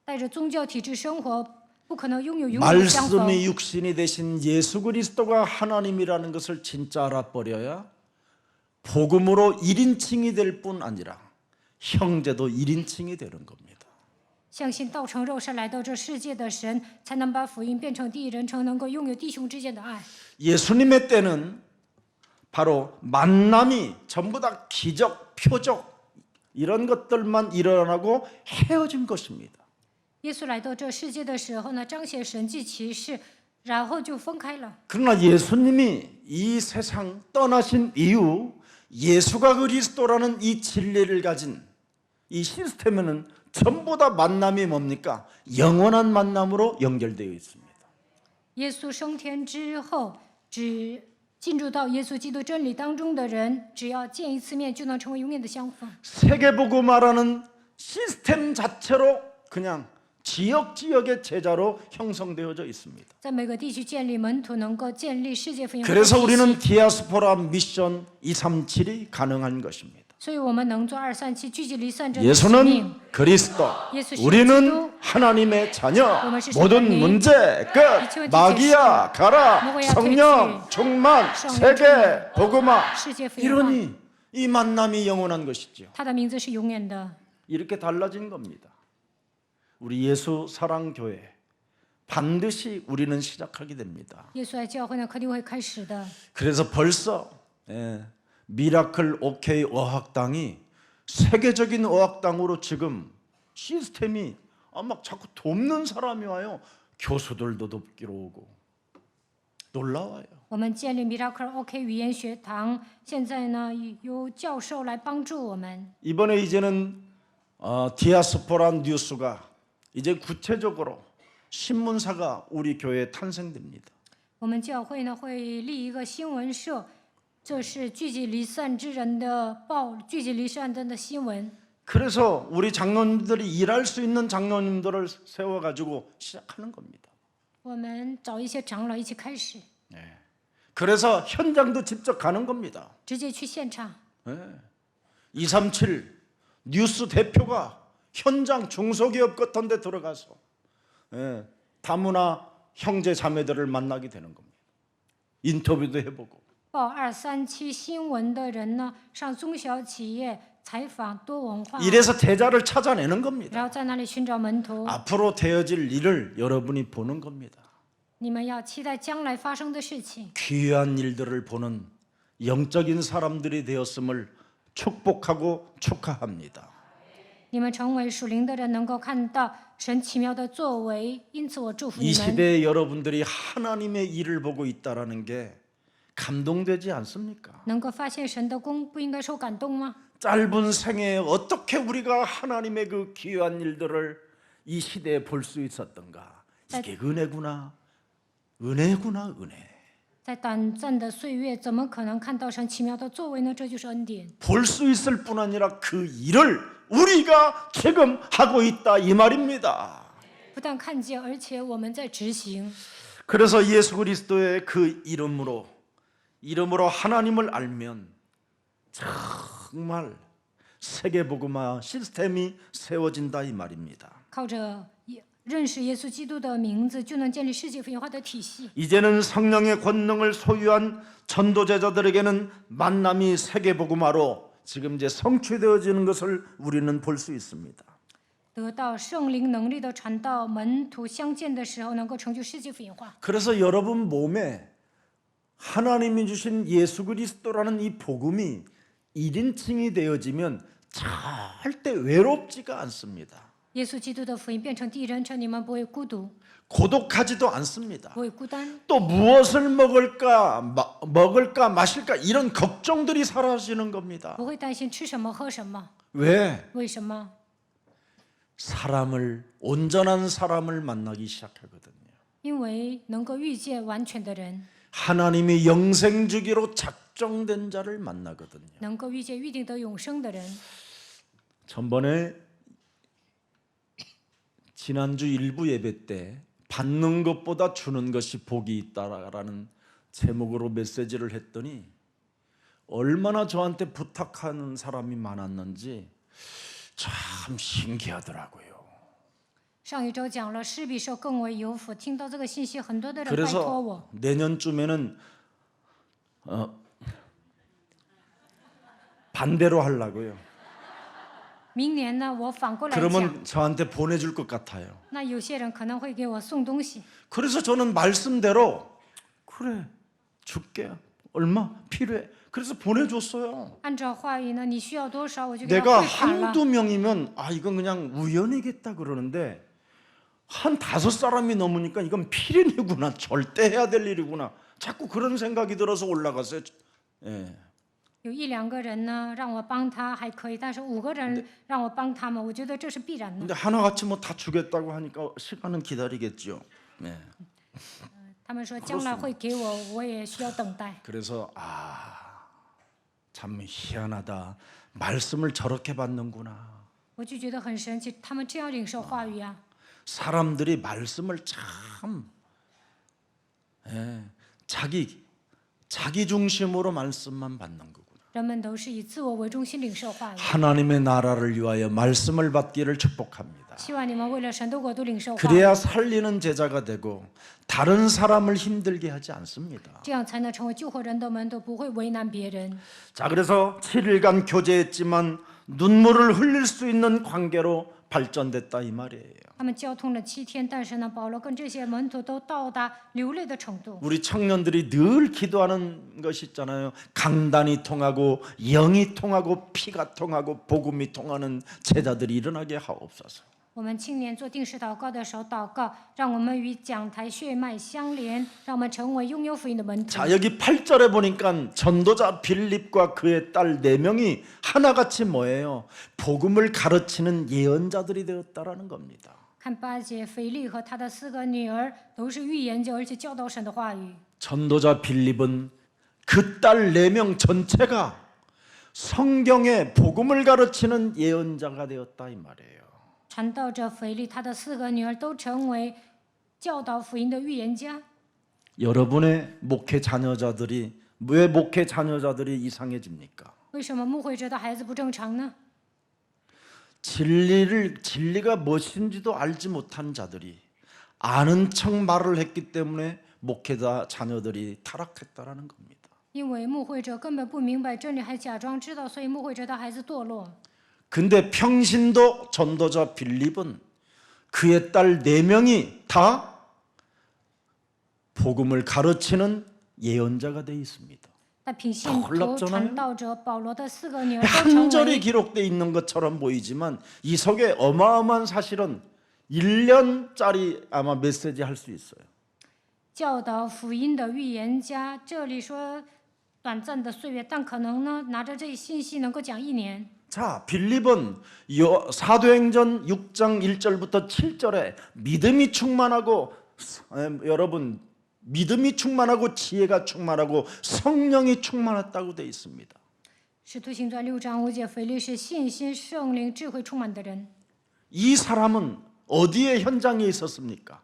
带着宗教体制生活，不可能拥有永远的相逢。 말씀이 육신이 되신 예수 그리스도가 하나님이라는 것을 진짜 알아버려야 복음으로 1인칭이 될 뿐 아니라 형제도 1인칭이 되는 겁니다. 相信道成肉身来到这世界的神，才能把福音变成第一人称，能够拥有弟兄之间的爱。 예수님의 때는 바로 만남이 전부 다 기적, 표적 이런 것들만 일어나고 헤어진 것입니다. 耶稣来到这世界的时候呢，彰显神迹奇事，然后就分开了。 그러나 예수님이 이 세상 떠나신 이후 예수가 그리스도라는 이 진리를 가진 이 시스템에는 전부 다 만남이 뭡니까? 영원한 만남으로 연결되어 있습니다. 耶稣升天之后，只进入到耶稣基督真理当中的人，只要见一次面，就能成为永远的相逢。 세계복음화라는 시스템 자체로 그냥 지역의 제자로 형성되어져 있습니다. 在每个地区建立门徒，能够建立世界福音。 그래서 우리는 디아스포라 미션 237이 가능한 것입니다. 所以我们能做237聚集离散者的使命。 예수는 그리스도, 예수 우리는 하나님의 자녀, 모든 문제 끝, 마귀야 가라, 성령 충만, 세계 복음화. 世界福音化， 이러니 이 만남이 영원한 것이죠. 他的名字是永远的。 이렇게 달라진 겁니다. 우리 예수 사랑교회 반드시 우리는 시작하게 됩니다. 耶稣爱教会呢，肯定会开始的。 그래서 벌써 미라클 오케이 어학당이 세계적인 어학당으로 지금 시스템이 막 자꾸 돕는 사람이 와요. 교수들도 돕기로 오고 놀라워요. 我们建立 Miracle OK 语言学堂，现在呢由教授来帮助我们。 이번에 이제는 디아스포라 뉴스가 이제 구체적으로 신문사가 우리 교회에 탄생됩니다. 我们教会呢会立一个新闻社，这是聚集离散之人的报，聚集离散人的新闻。 그래서 우리 장로님들이 일할 수 있는 장로님들을 세워가지고 시작하는 겁니다. 我们找一些长老一起开始， 그래서 현장도 직접 가는 겁니다. 直接去现场。 237 뉴스 대표가 현장 중소기업 같은 데 들어가서 다문화 형제 자매들을 만나게 되는 겁니다. 인터뷰도 해보고. 报237新闻的人呢，上中小企业采访多文化， 이래서 대자를 찾아내는 겁니다. 然后在那里寻找门徒。 앞으로 되어질 일을 여러분이 보는 겁니다. 你们要期待将来发生的事情。 귀한 일들을 보는 영적인 사람들이 되었음을 축복하고 축하합니다. 你们成为属灵的人，能够看到神奇妙的作为，因此我祝福 이 你们。 시대에 여러분들이 하나님의 일을 보고 있다라는 게 감동되지 않습니까? 能够发现神的功，不应该受感动吗？ 짧은 생애에 어떻게 우리가 하나님의 그 귀한 일들을 이 시대에 볼 수 있었던가? 이게 은혜구나, 은혜구나, 은혜. 在短暂的岁月，怎么可能看到神奇妙的作为呢？这就是恩典。 볼 수 있을 뿐 아니라 그 일을 우리가 지금 하고 있다 이 말입니다. 不但看见，而且我们在执行。 그래서 예수 그리스도의 그 이름으로 하나님을 알면 정말 세계복음화 시스템이 세워진다 이 말입니다. 靠着认识耶稣基督的名字，就能建立世界福音化的体系。 이제는 성령의 권능을 소유한 전도제자들에게는 만남이 세계복음화로 지금 이제 성취되어지는 것을 우리는 볼 수 있습니다. 得到圣灵能力的传道，门徒相见的时候，能够成就世界福音化。 그래서 여러분 몸에 하나님이 주신 예수 그리스도라는 이 복음이 1인칭이 되어지면 절대 외롭지가 않습니다. 耶稣基督的福音变成第一人称，你们不会孤独， 고독하지도 않습니다. 不会孤单。 또 무엇을 먹을까 마실까 이런 걱정들이 사라지는 겁니다. 不会担心吃什么喝什么。 왜? 为什么？ 온전한 사람을 만나기 시작하거든요. 因为能够遇见完全的人， 하나님이 영생 주기로 작정된 자를 만나거든요. 能够遇见预定得永生的人。 전번에 지난주 일부 예배 때 받는 것보다 주는 것이 복이 있다라는 제목으로 메시지를 했더니 얼마나 저한테 부탁하는 사람이 많았는지 참 신기하더라고요. 上一周讲了施比受更为有福，听到这个信息，很多的人拜托 그래서 我。 내년쯤에는 반대로 하려고요. 明年呢，我反过来讲， 그러면 저한테 보내줄 것 같아요. 那有些人可能会给我送东西。 그래서 저는 말씀대로 그래 줄게 얼마 필요해. 그래서 보내줬어요. 按照话语呢，你需要多少，我就给他 내가 汇款了。 한두 명이면 이건 그냥 우연이겠다 그러는데 한 5사람이 넘으니까 이건 필연이구나. 절대 해야 될 일이구나. 자꾸 그런 생각이 들어서 올라갔어요. 예. 有1、2个人呢，让我帮他还可以，但是5个人让我帮他们，我觉得这是必然的。 근데 하나같이 뭐 다 주겠다고 하니까 시간은 기다리겠죠. 네. 他们说将来会给我，我也需要等待。 그래서 참 희한하다. 말씀을 저렇게 받는구나. 我就觉得很神奇，他们这样领受话语啊。 사람들이 말씀을 참 자기 중심으로 말씀만 받는 거구나. 人们都是以自我为中心领受话语。 하나님의 나라를 위하여 말씀을 받기를 축복합니다. 希望你们为了神的国度领受话语， 그래야 살리는 제자가 되고 다른 사람을 힘들게 하지 않습니다. 这样才能成为救活人的门徒，不会为难别人。 자, 그래서 7일간 교제했지만 눈물을 흘릴 수 있는 관계로 발전됐다 이 말이에요. 他们交通了7天，但是呢，保罗跟这些门徒都到达流泪的程度。 우리 청년들이 늘 기도하는 것이 있잖아요. 강단이 통하고 영이 통하고 피가 통하고 복음이 통하는 제자들이 일어나게 하옵소서. 我们青年做定时祷告的时候祷告，让我们与讲台血脉相连，让我们成为拥有福音的门徒。 자, 여기 8절에 보니까 전도자 빌립과 그의 딸 4명이 하나같이 뭐예요? 복음을 가르치는 예언자들이 되었다라는 겁니다. 看8节，腓力和他的4个女儿都是预言家，而且教导神的话语。 전도자 빌립은 그 딸 4명 전체가 성경의 복음을 가르치는 예언자가 되었다 이 말이에요. 传道者腓力，他的4个女儿都成为教导福音的预言家。 여러분의 목회 자녀자들이 왜 목회 자녀자들이 이상해집니까? 为什么牧会者的孩子不正常呢？ 진리가 무엇인지도 알지 못한 자들이 아는 척 말을 했기 때문에 목회자 자녀들이 타락했다라는 겁니다. 因为牧会者根本不明白真理，还假装知道，所以牧会者的孩子堕落。 근데 평신도 전도자 빌립은 그의 딸 4명이 다 복음을 가르치는 예언자가 되어 있습니다. 但凭信徒 놀랍잖아요 传道者保罗的4个女儿都成 한 절이 为 기록되어 있는 것처럼 보이지만 이 속에 어마어마한 사실은 1년짜리 아마 메시지 할 수 있어요. 教导福音的预言家。这里说短暂的岁月，但可能呢，拿着这信息能够讲1年。 자, 빌립은 사도행전 6장 1절부터 7절에 믿음이 충만하고 여러분 믿음이 충만하고 지혜가 충만하고 성령이 충만했다고 되어 있습니다. 使徒行传6章5节，腓力是信心、圣灵、智慧充满的人。 이 사람은 어디에 현장에 있었습니까?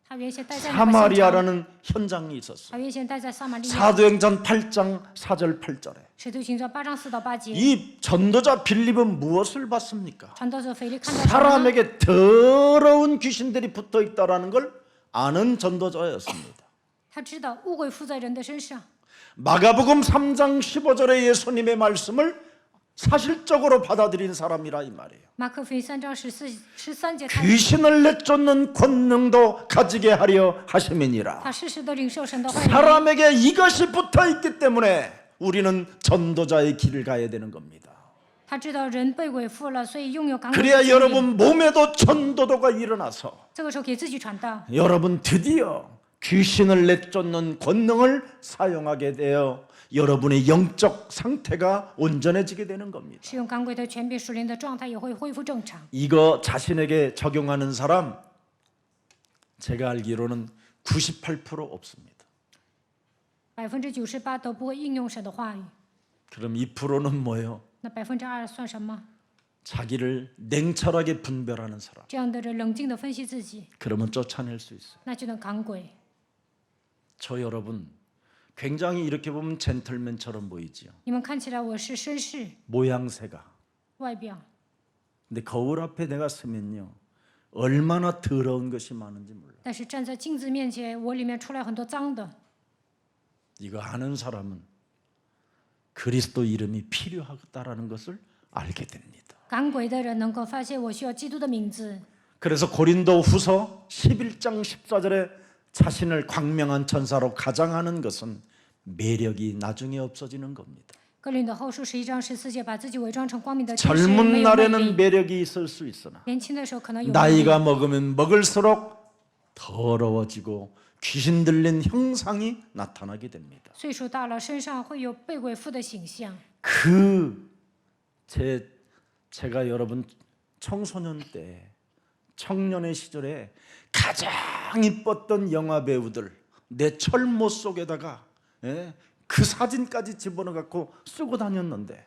他原先待在哪个现场？ 사마리아라는 현장이 있었어요. 他原先待在撒玛利亚。 사도행전 8장 4절 8절에 使徒行传8章4到8节， 이 전도자 빌립은 무엇을 봤습니까? 传道者腓力看到什么呢？ 사람에게 더러운 귀신들이 붙어 있다라는 걸 아는 전도자였습니다. 他知道污鬼附在人的身上。 마가복음 3장 15절의 예수님의 말씀을 사실적으로 받아들인 사람이라 이 말이에요. 马可福音3章13节，他 귀신을 내쫓는 권능도 가지게 하려 하심이니라. 他适时的领受神的话语。 사람에게 이것이 붙어 있기 때문에 우리는 전도자의 길을 가야 되는 겁니다. 他知道人被鬼附了，所以拥有赶鬼的 그래야 经历。 여러분 몸에도 전도도가 일어나서 这个时候给自己传道， 여러분 드디어 귀신을 내쫓는 권능을 사용하게 되어 여러분의 영적 상태가 온전해지게 되는 겁니다. 使用赶鬼的权柄，属灵的状态也会恢复正常。 이거 자신에게 적용하는 사람 제가 알기로는 98% 없습니다. 98%都不会应用神的话语， 그럼 2%는 뭐예요? 那2%算什么？ 자기를 냉철하게 분별하는 사람. 这样的人冷静的分析自己， 그러면 쫓아낼 수 있어요. 那就能赶鬼。 저 여러분 굉장히 이렇게 보면 젠틀맨처럼 보이지요. 你们看起来我是绅士 모양새가. 外表， 근데 거울 앞에 내가 서면요. 얼마나 더러운 것이 많은지 몰라. 但是站在镜子面前，我里面出来很多脏的。 이거 아는 사람은 그리스도 이름이 필요하다라는 것을 알게 됩니다. 赶鬼的人能够发现我需要基督的名字。 그래서 고린도후서 11장 14절에 자신을 광명한 천사로 가장하는 것은 매력이 나중에 없어지는 겁니다. 哥林多后书11章14节，把自己伪装成光明的天使，没 젊은 有魅 날에는 力。 매력이 있을 수 있으나 年轻的时候可能有魅力， 나이가 먹으면 먹을수록 더러워지고 귀신 들린 형상이 나타나게 됩니다. 岁数大了，身上会有被鬼附的形象。 제가 여러분 청소년 때 청년의 시절에 가장 이뻤던 영화 배우들 내 철모 속에다가 그 사진까지 집어넣어 갖고 쓰고 다녔는데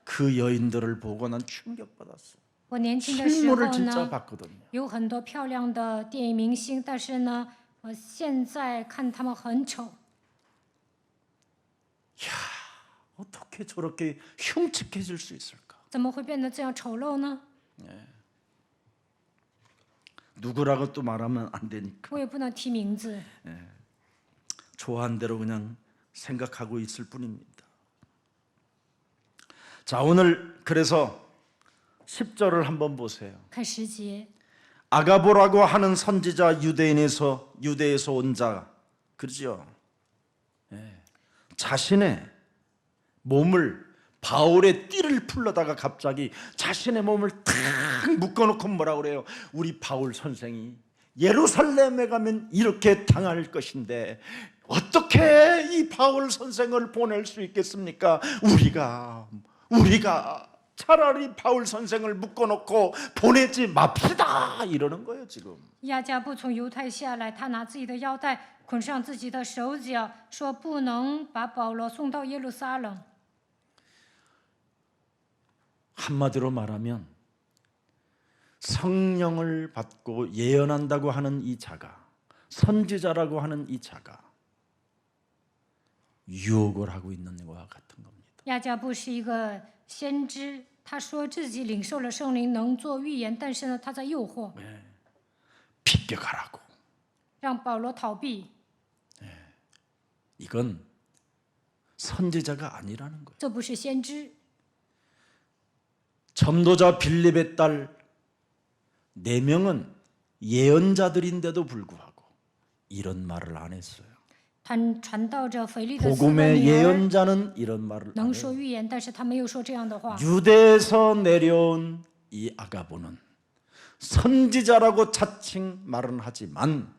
그 여인들을 보고 난 충격받았어. 我年轻的时 실물을 候 진짜 呢， 봤거든요. 有很多漂亮的电影明星，但是呢，我现在看他们很丑。 어떻게 저렇게 흉측해질 수 있을까? 怎么会变得这样丑陋呢？ 누구라고 또 말하면 안 되니까 我也不能提名字， 좋아한 대로 그냥 생각하고 있을 뿐입니다. 자, 오늘 그래서 10절을 한번 보세요. 看10节。 아가보라고 하는 선지자 유대에서 온 자, 그렇죠? 자신의 몸을 바울의 띠를 풀러다가 갑자기 자신의 몸을 탁 묶어놓고 뭐라 그래요? 우리 바울 선생이 예루살렘에 가면 이렇게 당할 것인데 어떻게 이 바울 선생을 보낼 수 있겠습니까? 우리가 차라리 바울 선생을 묶어놓고 보내지 맙시다 이러는 거예요 지금. 亚加布从犹太下来，他拿自己的腰带捆上自己的手脚，说不能把保罗送到耶路撒冷。 한마디로 말하면 성령을 받고 예언한다고 하는 이 자가, 선지자라고 하는 이 자가 유혹을 하고 있는 것과 같은 겁니다. 亚加布是一个先知，他说自己领受了圣灵，能做预言，但是呢，他在诱惑， 비껴가라고. 让保罗逃避。 이건 선지자가 아니라는 거예요. 这不是先知。 전도자 빌립의 딸 4명은 예언자들인데도 불구하고 이런 말을 안 했어요. 传道者腓力的四个 복음의 女儿 예언자는 이런 말을 안 能 해요. 说预言，但是她没有说这样的话。 유대에서 내려온 이 아가보는 선지자라고 자칭 말은 하지만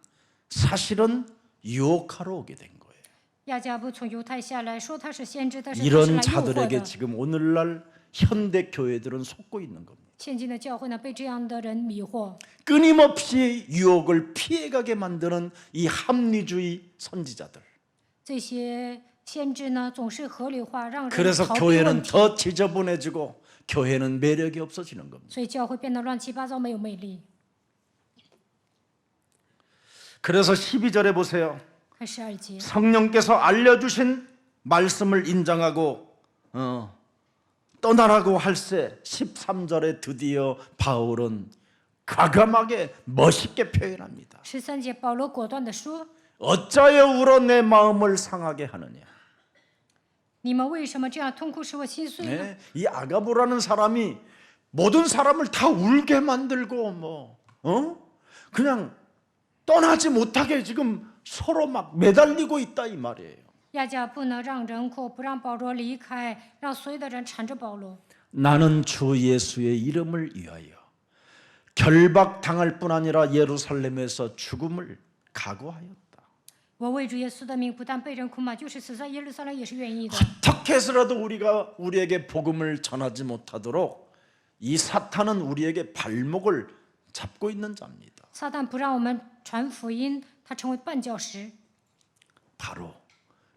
사실은 유혹하러 오게 된 거예요. 亚加布从犹太下来说他是先知，但是他是 이런 来诱惑 자들에게 的。 지금 오늘날 현대 교회들은 속고 있는 겁니다. 现今的教会呢，被这样的人迷惑， 끊임없이 유혹을 피해가게 만드는 이 합리주의 선지자들. 这些先知呢总是合理化，让人 그래서 逃避问 교회는 题， 더 지저분해지고 교회는 매력이 없어지는 겁니다. 所以教会变得乱七八糟，没有魅力。 그래서 12절에 보세요. 看12节， 성령께서 알려주신 말씀을 인정하고 떠나라고 할세 13절에 드디어 바울은 과감하게 멋있게 표현합니다. 13节，保罗果断地说 어찌하여 울어 내 마음을 상하게 하느냐. 你们为什么这样痛苦，使我心碎呢？ 네, 이 아가보라는 사람이 모든 사람을 다 울게 만들고 그냥 떠나지 못하게 지금 서로 막 매달리고 있다 이 말이에요. 亚加不能让人哭，不让保罗离开，让所有的人缠着保罗。 나는 주 예수의 이름을 위하여 결박당할 뿐 아니라 예루살렘에서 죽음을 각오하였다. 我为主耶稣的名，不但被人哭骂，就是死在耶路撒冷也是愿意的。 어떻게 해서라도 우리에게 복음을 전하지 못하도록 이 사탄은 우리에게 발목을 잡고 있는 자입니다. 撒旦不让我们传福音，他成为绊脚石。 바로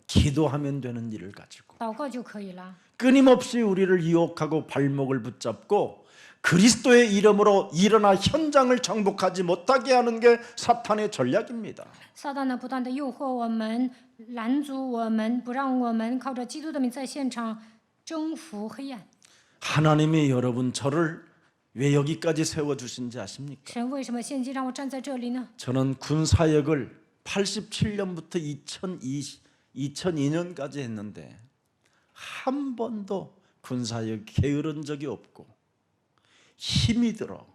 기도하면 되는 일을 가지고 祷告就可以了。 끊임없이 우리를 유혹하고 발목을 붙잡고 그리스도의 이름으로 일어나 현장을 정복하지 못하게 하는 게 사탄의 전략입니다. 撒旦呢，不断的诱惑我们，拦阻我们，不让我们靠着基督的名在现场征服黑暗。 하나님이 여러분 저를 왜 여기까지 세워주신지 아십니까? 神为什么现今让我站在这里呢？ 저는 군 사역을 87년부터 2002년까지 했는데 한 번도 군 사역 게으른 적이 없고 힘이 들어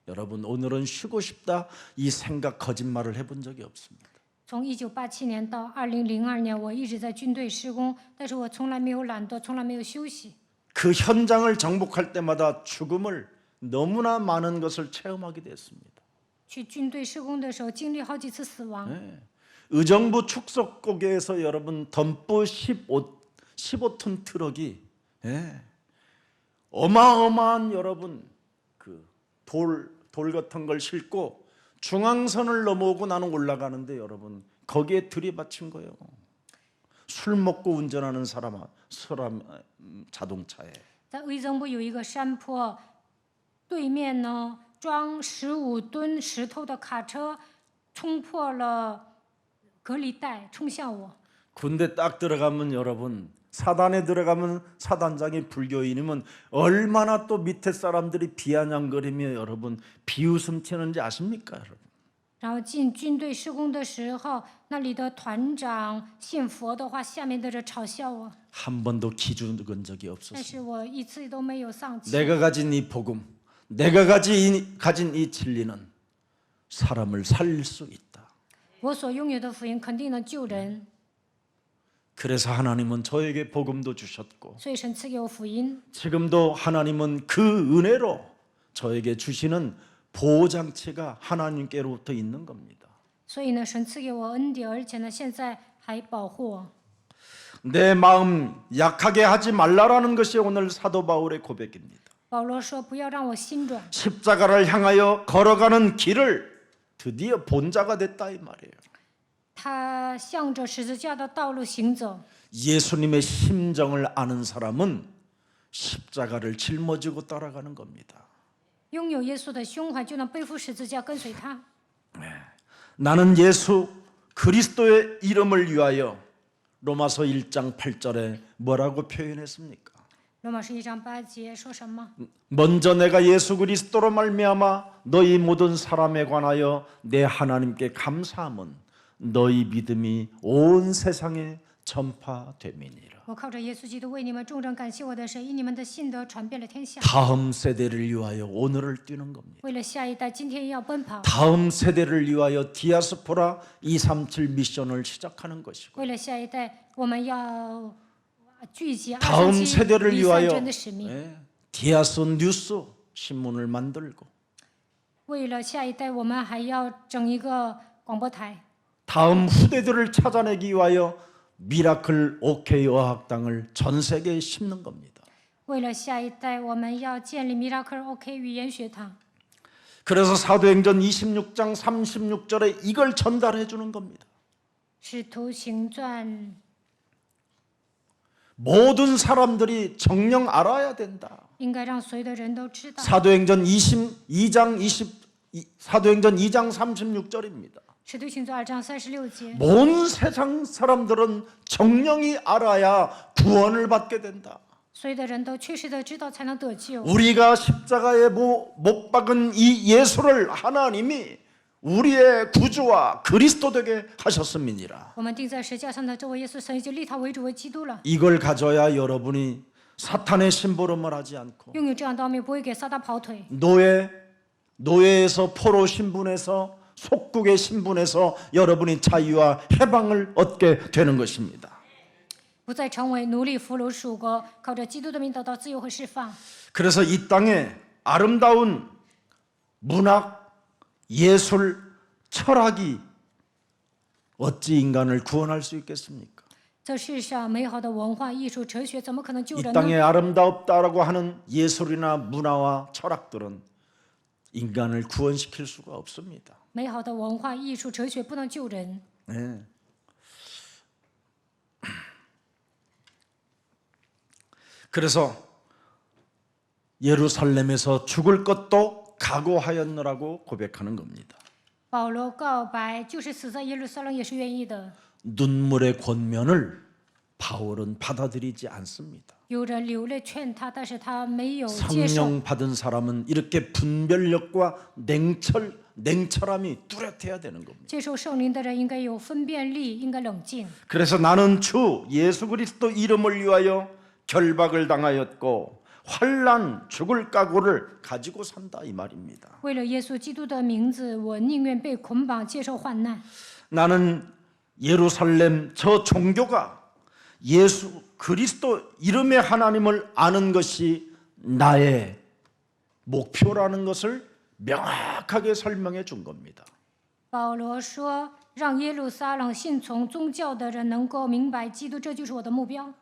여러분 오늘은 쉬고 싶다 이 생각 거짓말을 해본 적이 없습니다. 从1987年到2002年，我一直在军队施工，但是我从来没有懒惰，从来没有休息。 그 현장을 정복할 때마다 죽음을 너무나 많은 것을 체험하게 됐습니다. 去军队施工的时候，经历好几次死亡。 의정부 축소고개에서 여러분 덤프 15톤 트럭이 어마어마한 여러분 그 돌 같은 걸 싣고 중앙선을 넘어오고 나는 올라가는데 여러분 거기에 들이받친 거예요. 술 먹고 운전하는 사람 자동차에 在의정부有一个山坡，对面呢装15吨石头的卡车冲破了隔离带，冲向我。 군대 딱 들어가면 여러분 사단에 들어가면 사단장이 불교인이면 얼마나 또 밑에 사람들이 비아냥거리며 여러분 비웃음 치는지 아십니까 여러분? 然后进军队施工的时候，那里的团长信佛的话，下面的人嘲笑我， 한 번도 기죽은 적이 但 없었어요. 是我一次都没有丧气。 내가 가진 이 복음, 내가 가진 이 진리는 사람을 살릴 수 있다. 我所拥有的福音肯定能救人， 그래서 하나님은 저에게 복음도 주셨고 所以神赐给我福音。 지금도 하나님은 그 은혜로 저에게 주시는 보호장치가 하나님께로부터 있는 겁니다. 所以呢，神赐给我恩典，而且呢，现在还保护我。 내 마음 약하게 하지 말라라는 것이 오늘 사도 바울의 고백입니다. 保罗说：“不要让我心软。 십자가를 향하여 걸어가는 길을 드디어 본자가 됐다 이 말이에요. 他向着十字架的道路行走。 예수님의 심정을 아는 사람은 십자가를 짊어지고 따라가는 겁니다. 拥有耶稣的胸怀，就能背负十字架跟随他。 나는 예수 그리스도의 이름을 위하여 로마서 1장 8절에 뭐라고 표현했습니까? 罗马书1章8节说什么？ 먼저 내가 예수 그리스도로 말미암아 너희 모든 사람에 관하여 내 하나님께 감사함은 너희 믿음이 온 세상에 전파됨이니라. 我靠着耶稣基督为你们众人感谢我的神，因你们的信德传遍了天下。 다음 세대를 위하여 오늘을 뛰는 겁니다. 为了下一代，今天要奔跑； 다음 세대를 위하여 디아스포라 237 미션을 시작하는 것이고 为了下一代，我们要聚集 다음 27 세대를 离散 위하여 真的使命。 디아스 뉴스 신문을 만들고 为了下一代，我们还要整一个广播台。 다음 후대들을 찾아내기 위하여 미라클 OK 어학당을 전 세계에 심는 겁니다. 为了下一代，我们要建立 Miracle OK 语言学堂。 그래서 사도행전 26장 36절에 이걸 전달해 주는 겁니다. 使徒行传 모든 사람들이 정령 알아야 된다. 应该让所有的人都知道。 사도행전 2장 36절입니다. 使徒行传2章36节， 온 세상 사람들은 정령이 알아야 구원을 받게 된다. 所有的人都确实的知道，才能得救。 우리가 십자가에 못 박은 이 예수를 하나님이 우리의 구주와 그리스도 되게 하셨음이니라. 我们钉在石架上的这位耶稣，神已经立他为主为基督了。 이걸 가져야 여러분이 사탄의 심부름을 하지 않고 拥有这样的奥秘，不会给撒旦跑腿。 노예에서 포로 신분에서 속국의 신분에서 여러분이 자유와 해방을 얻게 되는 것입니다. 不再成为奴隶、俘虏、属国，靠着基督的名得到自由和释放。 그래서 이 땅에 아름다운 문학, 예술, 철학이 어찌 인간을 구원할 수 있겠습니까? 这世上美好的文化、艺术、哲学，怎么可能救 이 人呢？ 땅에 아름답다라고 하는 예술이나 문화와 철학들은 인간을 구원시킬 수가 없습니다. 美好的文化、艺术、哲学不能救人。 네. 그래서 예루살렘에서 죽을 것도 각오하였느라고 고백하는 겁니다. 保罗告白，就是死在耶路撒冷也是愿意的。 눈물의 권면을 바울은 받아들이지 않습니다. 有人流泪劝他，但是他没有接受。 성령 받은 사람은 이렇게 분별력과 냉철함이 뚜렷해야 되는 겁니다. 接受圣灵的人应该有分辨力，应该冷静。 그래서 나는 주 예수 그리스도 이름을 위하여 결박을 당하였고 환난 죽을 각오를 가지고 산다 이 말입니다. 为了耶稣基督的名字，我宁愿被捆绑，接受患难。 나는 예루살렘 저 종교가 예수 그리스도 이름의 하나님을 아는 것이 나의 목표라는 것을 명확하게 설명해 준 겁니다. 保罗说：“让耶路撒冷信从宗教的人能够明白基督，这就是我的目标。”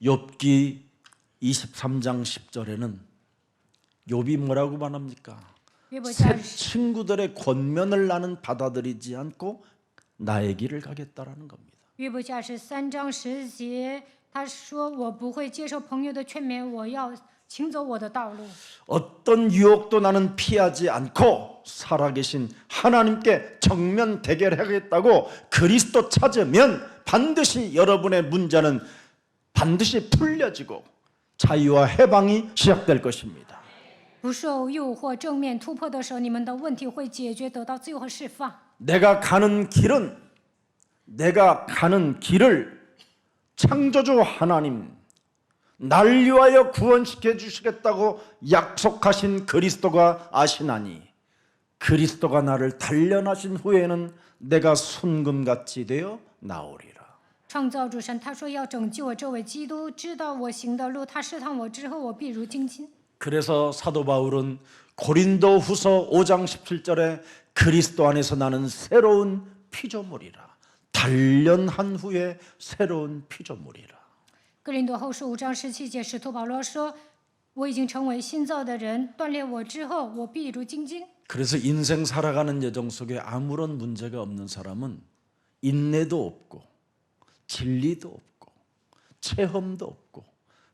욥기 23장 10절에는 욥이 뭐라고 말합니까? 约伯 새 家 친구들의 권면을 나는 받아들이지 않고 나의 길을 가겠다라는 겁니다. 约伯家是3章10节，他说：“我不会接受朋友的劝勉，我要行走我的道路。 어떤 유혹도 나는 피하지 않고 살아계신 하나님께 정면 대결하겠다고 그리스도 찾으면 반드시 여러분의 문제는 반드시 풀려지고 자유와 해방이 시작될 것입니다. 不受诱惑，正面突破的时候，你们的问题会解决，得到自由和释放。 내가 가는 길을 창조주 하나님 날 위하여 구원시켜 주시겠다고 약속하신 그리스도가 아시나니 그리스도가 나를 단련하신 후에는 내가 순금같이 되어 나오리라. 创造主神，他说要拯救我，这位基督知道我行的路，他试探我之后，我必如精金。 그래서 사도 바울은 고린도후서 5장 17절에 그리스도 안에서 나는 새로운 피조물이라. 단련한 후에 새로운 피조물이라. 哥林多后书5章17节，使徒保罗说：“我已经成为新造的人，锻炼我之后，我必如精金。” 그래서 인생 살아가는 여정 속에 아무런 문제가 없는 사람은 인내도 없고 진리도 없고 체험도 없고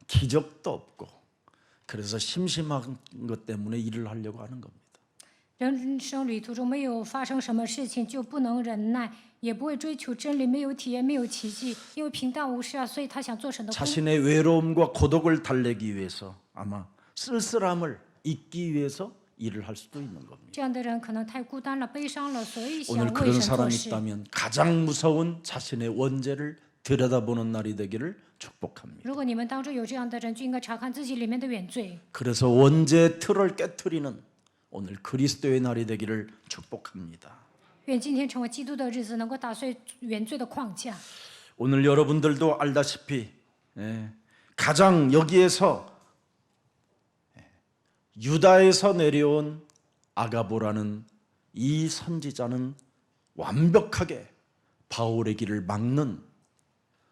기적도 없고 그래서 심심한 것 때문에 일을 하려고 하는 겁니다. 人生旅途中没有发生什么事情，就不能忍耐，也不会追求真理，没有体验，没有奇迹，因为平淡无事啊，所以他想做神的工。 자신의 외로움과 고독을 달래기 위해서 아마 쓸쓸함을 잊기 위해서 일을 할 수도 있는 겁니다. 这样的人可能太孤单了、悲伤了，所以想 오늘 为 그런 神做 사람이 事。 있다면 가장 무서운 자신의 원죄를 들여다보는 날이 되기를 축복합니다. 如果你们当中有这样的人，就应该查看自己里面的原罪。 그래서 원죄의 틀을 깨트리는 오늘 그리스도의 날이 되기를 축복합니다. 愿今天成为基督的日子，能够打碎原罪的框架。 오늘 여러분들도 알다시피 가장 여기에서 유다에서 내려온 아가보라는 이 선지자는 완벽하게 바울의 길을 막는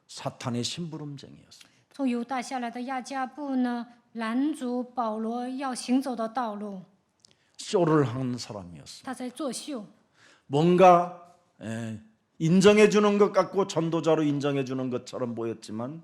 사탄의 심부름쟁이였습니다. 从犹大下来的亚加布呢，拦阻保罗要行走的道路， 쇼를 하는 사람이었습니다. 他在作秀。 뭔가 인정해 주는 것 같고 전도자로 인정해 주는 것처럼 보였지만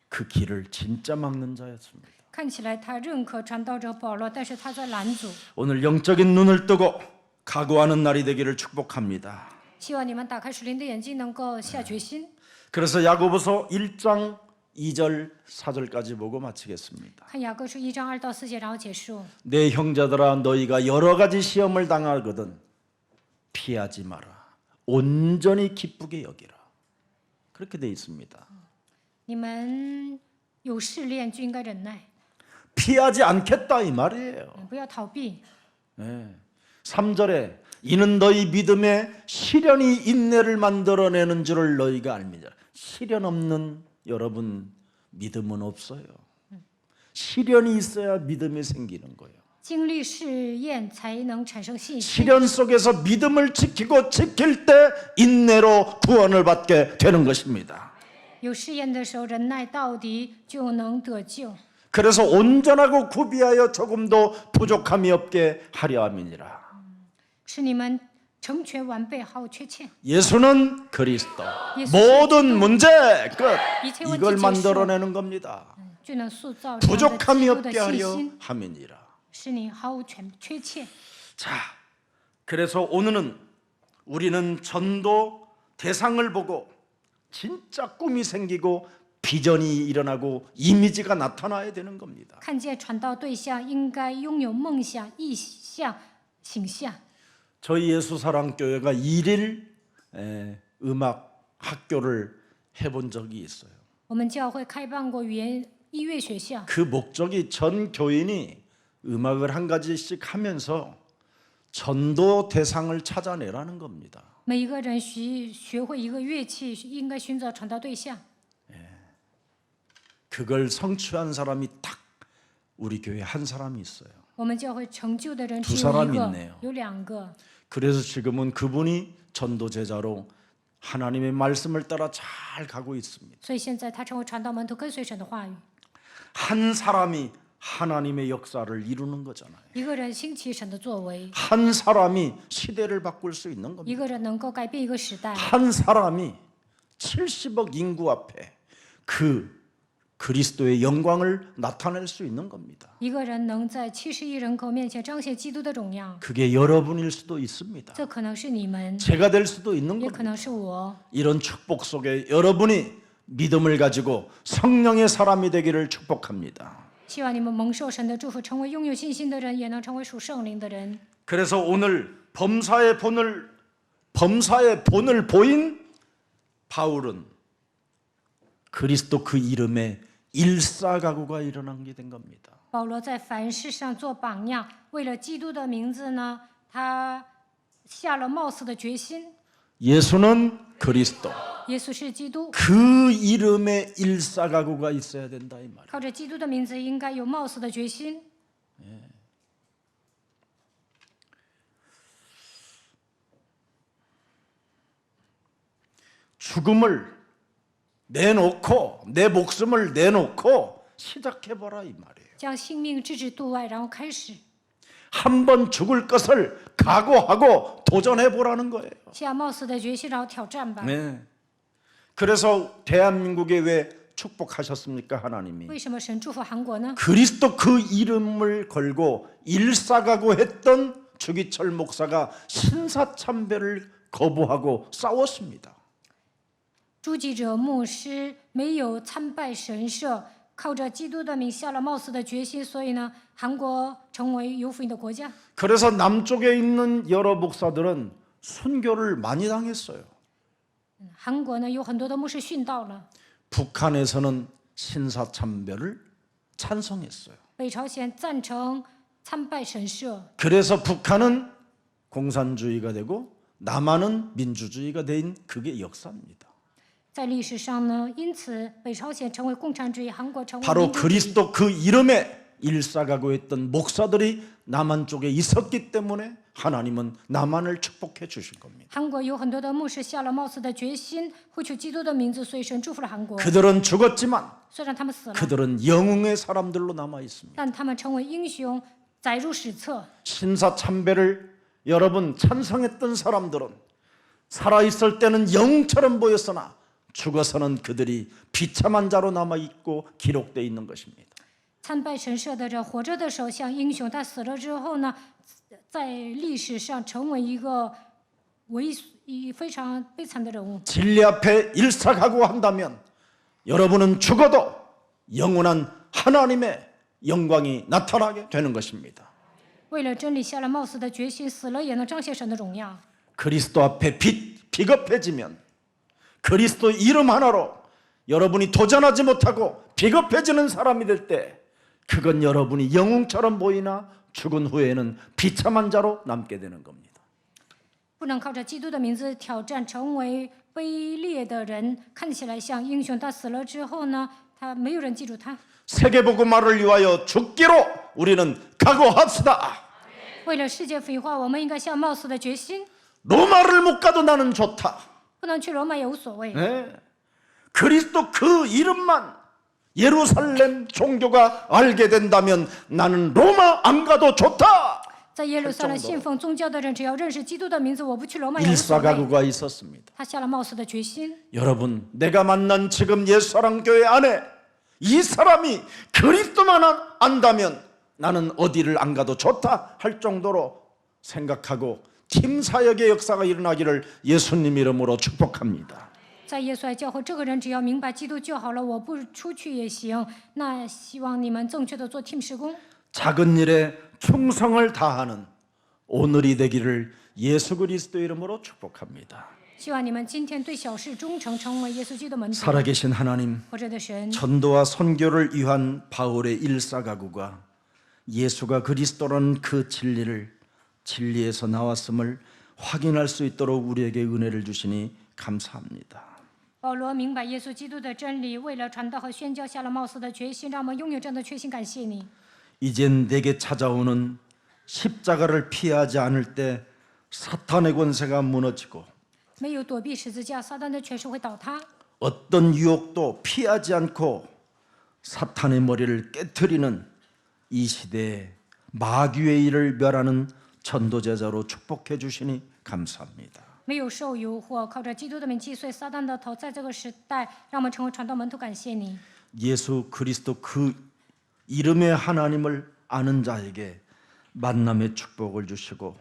그 길을 진짜 막는 자였습니다. 看起来他认可传道者保罗，但是他在拦阻。 오늘 영적인 눈을 뜨고 각오하는 날이 되기를 축복합니다. 希望你们打开属灵的眼睛，能够下决心。 그래서 야고보서 1장 2절 4절까지 보고 마치겠습니다. 看雅各书1章2到4节，然后结束。 내 형제들아 너희가 여러 가지 시험을 당하거든 피하지 마라. 온전히 기쁘게 여기라. 그렇게 돼 있습니다. 你们有试炼就应该忍耐， 피하지 않겠다 이 말이에요. 不要逃避。 3절에 이는 너희 믿음에 시련이 인내를 만들어내는 줄을 너희가 알미라. 시련 없는 여러분 믿음은 없어요. 시련이 있어야 믿음이 생기는 거예요. 经历试验才能产生信心。 시련 속에서 믿음을 지키고 지킬 때 인내로 구원을 받게 되는 것입니다. 有试验的时候，忍耐到底就能得救。 그래서 온전하고 구비하여 조금도 부족함이 없게 하려 함이니라. 使你们成全完备，毫无缺欠。 예수는 그리스도. 예수 모든 문제 끝. 이체 원칙 이걸 제시. 만들어내는 겁니다. 就能塑造这样的 부족함이 基督 없게 的信 하려 心， 함이니라. 使你毫无缺欠。 자, 그래서 오늘은 우리는 전도 대상을 보고 진짜 꿈이 생기고 비전이 일어나고 이미지가 나타나야 되는 겁니다. 看见传道对象应该拥有梦想、意向、形象。 저희 예수사랑교회가 1일 음악 학교를 해본 적이 있어요. 我们教会开办过语言音乐学校， 그 목적이 전 교인이 음악을 한 가지씩 하면서 전도 대상을 찾아내라는 겁니다. 每一个人学会一个乐器，应该寻找传道对象。 그걸 성취한 사람이 딱 우리 교회 한 사람이 있어요. 我们教会成就的人只 두 有 사람 一个 있네요 ，有2个。 그래서 지금은 그분이 전도 제자로 하나님의 말씀을 따라 잘 가고 있습니다. 所以现在他成为传道门徒，跟随神的话语。 한 사람이 하나님의 역사를 이루는 거잖아요. 一个人兴起神的作为， 한 사람이 시대를 바꿀 수 있는 一 겁니다. 个人能够改变一个时代。 한 사람이 70억 인구 앞에 그 그리스도의 영광을 나타낼 수 있는 겁니다. 一个人能在70亿人口面前彰显基督的荣耀， 그게 여러분일 수도 있습니다. 这可能是你们， 제가 될 수도 있는 也可 겁니다. 能是我。 이런 축복 속에 여러분이 믿음을 가지고 성령의 사람이 되기를 축복합니다. 希望你们蒙受神的祝福，成为拥有信心的人，也能成为属圣灵的人。 그래서 오늘 범사의 본을 보인 바울은 그리스도 그 이름에 일사가구가 일어난 게 된 겁니다. 保罗在凡事上做榜样，为了基督的名字呢，他下了冒死的决心。 예수는 그리스도. 耶稣是基督， 그 이름에 일사가구가 있어야 된다 이 말이에요. 靠着基督的名字，应该有冒死的决心。 죽음을 내놓고 내 목숨을 내놓고 시작해봐라 이 말이에요. 将性命置之度外，然后开始 한 번 죽을 것을 각오하고 도전해보라는 거예요. 下冒死的决心，然后挑战吧。 네. 그래서 대한민국에 왜 축복하셨습니까 하나님이? 为什么神祝福韩国呢？ 그리스도 그 이름을 걸고 일사가고 했던 주기철 목사가 신사참배를 거부하고 싸웠습니다. 朱记者牧师没有参拜神社，靠着基督的名下了冒死的决心，所以呢，韩国成为有福音的国家。 그래서 남쪽에 있는 여러 목사들은 순교를 많이 당했어요. 韩国呢有很多的牧师殉道了， 북한에서는 신사참배를 찬성했어요. 北朝鲜赞成参拜神社， 그래서 북한은 공산주의가 되고 남한은 민주주의가 된 그게 역사입니다. 在历史上呢，因此北朝鲜成为共产主义，韩国成为 바로 民主主义。 그리스도 그 이름에 일사가고 했던 목사들이 남한 쪽에 있었기 때문에 하나님은 남한을 축복해 주신 겁니다. 韩国有很多的牧师下了冒死的决心，会取基督的名字，所以神祝福了韩国。 그들은 죽었지만 虽然他们死了， 그들은 영웅의 사람들로 남아 있습니다. 但他们成为英雄，载入史册。 신사참배를 여러분 찬성했던 사람들은 살아 있을 때는 영웅처럼 보였으나 죽어서는 그들이 비참한 자로 남아 있고 기록되어 있는 것입니다. 参拜神社的人活着的时候像英雄，但死了之后呢，在历史上成为一个非常悲惨的人物。 진리 앞에 일사각오한다면 여러분은 죽어도 영원한 하나님의 영광이 나타나게 되는 것입니다. 为了真理下了冒死的决心，死了也能彰显神的荣耀。 그리스도 앞에 비겁해지면 그리스도 이름 하나로 여러분이 도전하지 못하고 비겁해지는 사람이 될 때 그건 여러분이 영웅처럼 보이나 죽은 후에는 비참한 자로 남게 되는 겁니다. 不能靠着基督的名字挑战，成为卑劣的人，看起来像英雄，但死了之后呢，他没有人记住他。 세계복음화를 위하여 죽기로 우리는 각오합시다. 为了世界福音化，我们应该下冒死的决心， 로마를 못 가도 나는 좋다. 不能去罗马也无所谓。 네. 그리스도 그 이름만 예루살렘 종교가 알게 된다면 나는 로마 안 가도 좋다. 在耶路撒冷信奉宗教的人，只要认识基督的名字，我不去罗马也无所谓。 일사각오가 있었습니다. 他下了冒死的决心。 여러분, 내가 만난 지금 옛사랑교회 안에 이 사람이 그리스도만 안다면 나는 어디를 안 가도 좋다 할 정도로 생각하고 팀 사역의 역사가 일어나기를 예수님 이름으로 축복합니다. 在耶稣爱教会，这个人只要明白基督就好了，我不出去也行。那希望你们正确的做 team 施工。 작은 일에 충성을 다하는 오늘이 되기를 예수 그리스도 이름으로 축복합니다. 希望你们今天对小事忠诚，成为耶稣基督的门徒。 살아계신 하나님, 活着的神， 전도와 선교를 위한 바울의 일사가구가 예수가 그리스도라는 그 진리를 진리에서 나왔음을 확인할 수 있도록 우리에게 은혜를 주시니 감사합니다. 保罗明白耶稣基督的真理，为了传道和宣教下了冒死的决心，让我们拥有这样的决心。感谢你。 이젠 내게 찾아오는 십자가를 피하지 않을 때 사탄의 권세가 무너지고 没有躲避十字架，撒旦的权势会倒塌。 어떤 유혹도 피하지 않고 사탄의 머리를 깨트리는 이 시대에 마귀의 일을 멸하는 전도제자로 축복해 주시니 감사합니다. 没有受诱惑，靠着基督的名击碎撒旦的头，在这个时代，让我们成为传道门徒。感谢你， 예수 그리스도 그 이름의 하나님을 아는 자에게 만남의 축복을 주시고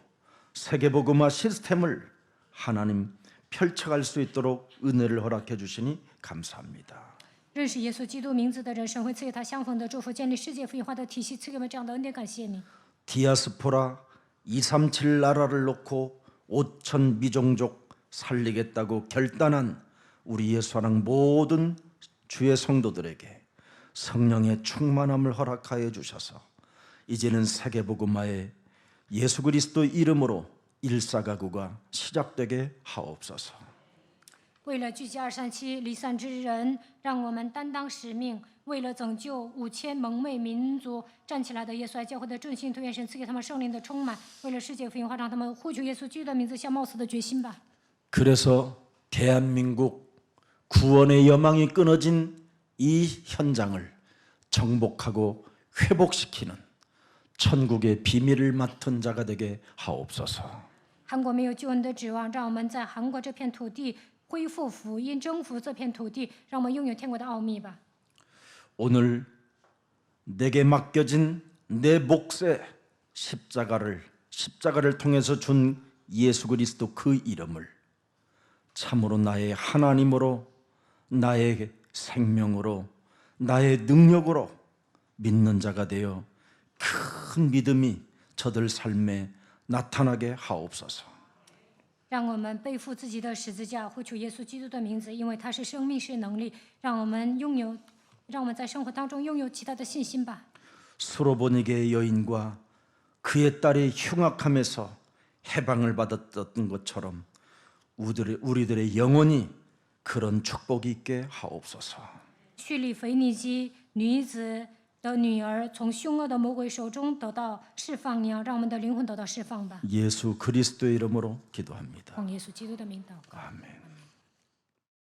세계복음화 시스템을 하나님 펼쳐갈 수 있도록 은혜를 허락해 주시니 감사합니다. 认识耶稣基督名字的人，神会赐给他相逢的祝福，建立世界福音化的体系，赐给我们这样的恩典。感谢你。 디아스포라 237 나라를 놓고 5천 미종족 살리겠다고 결단한 우리 예수사랑 모든 주의 성도들에게 성령의 충만함을 허락하여 주셔서 이제는 세계복음화에 예수 그리스도 이름으로 일사가구가 시작되게 하옵소서. 为了聚集237离散之人，让我们担当使命，为了拯救5000蒙昧民族站起来的耶稣爱教会的正信徒，愿神赐给他们圣灵的充满，为了世界福音化，让他们呼求耶稣基督的名字，下冒死的决心吧。 그래서 대한민국 구원의 여망이 끊어진 이 현장을 정복하고 회복시키는 천국의 비밀을 맡은 자가 되게 하옵소서. 韩国没有救恩的指望，让我们在韩国这片土地恢复福音，征服这片土地，让我们拥有天国的奥秘吧。 오늘 내게 맡겨진 내 몫의 십자가를 통해서 준 예수 그리스도 그 이름을 참으로 나의 하나님으로, 나의 생명으로, 나의 능력으로 믿는 자가 되어 큰 믿음이 저들 삶에 나타나게 하옵소서. 让我们背负自己的十字架，呼求耶稣基督的名字，因为他是生命，是能力，让我们在生活当中拥有极大的信心吧。 수로보니게의 여인과 그의 딸이 흉악함에서 해방을 받았던 것처럼 우리들의 영혼이 그런 축복이 있게 하옵소서. 叙利腓尼基女子的女儿从凶恶的魔鬼手中得到释放一样，让我们的灵魂得到释放吧。 예수 그리스도의 이름으로 기도합니다. 奉耶稣基督的名祷告。 아멘.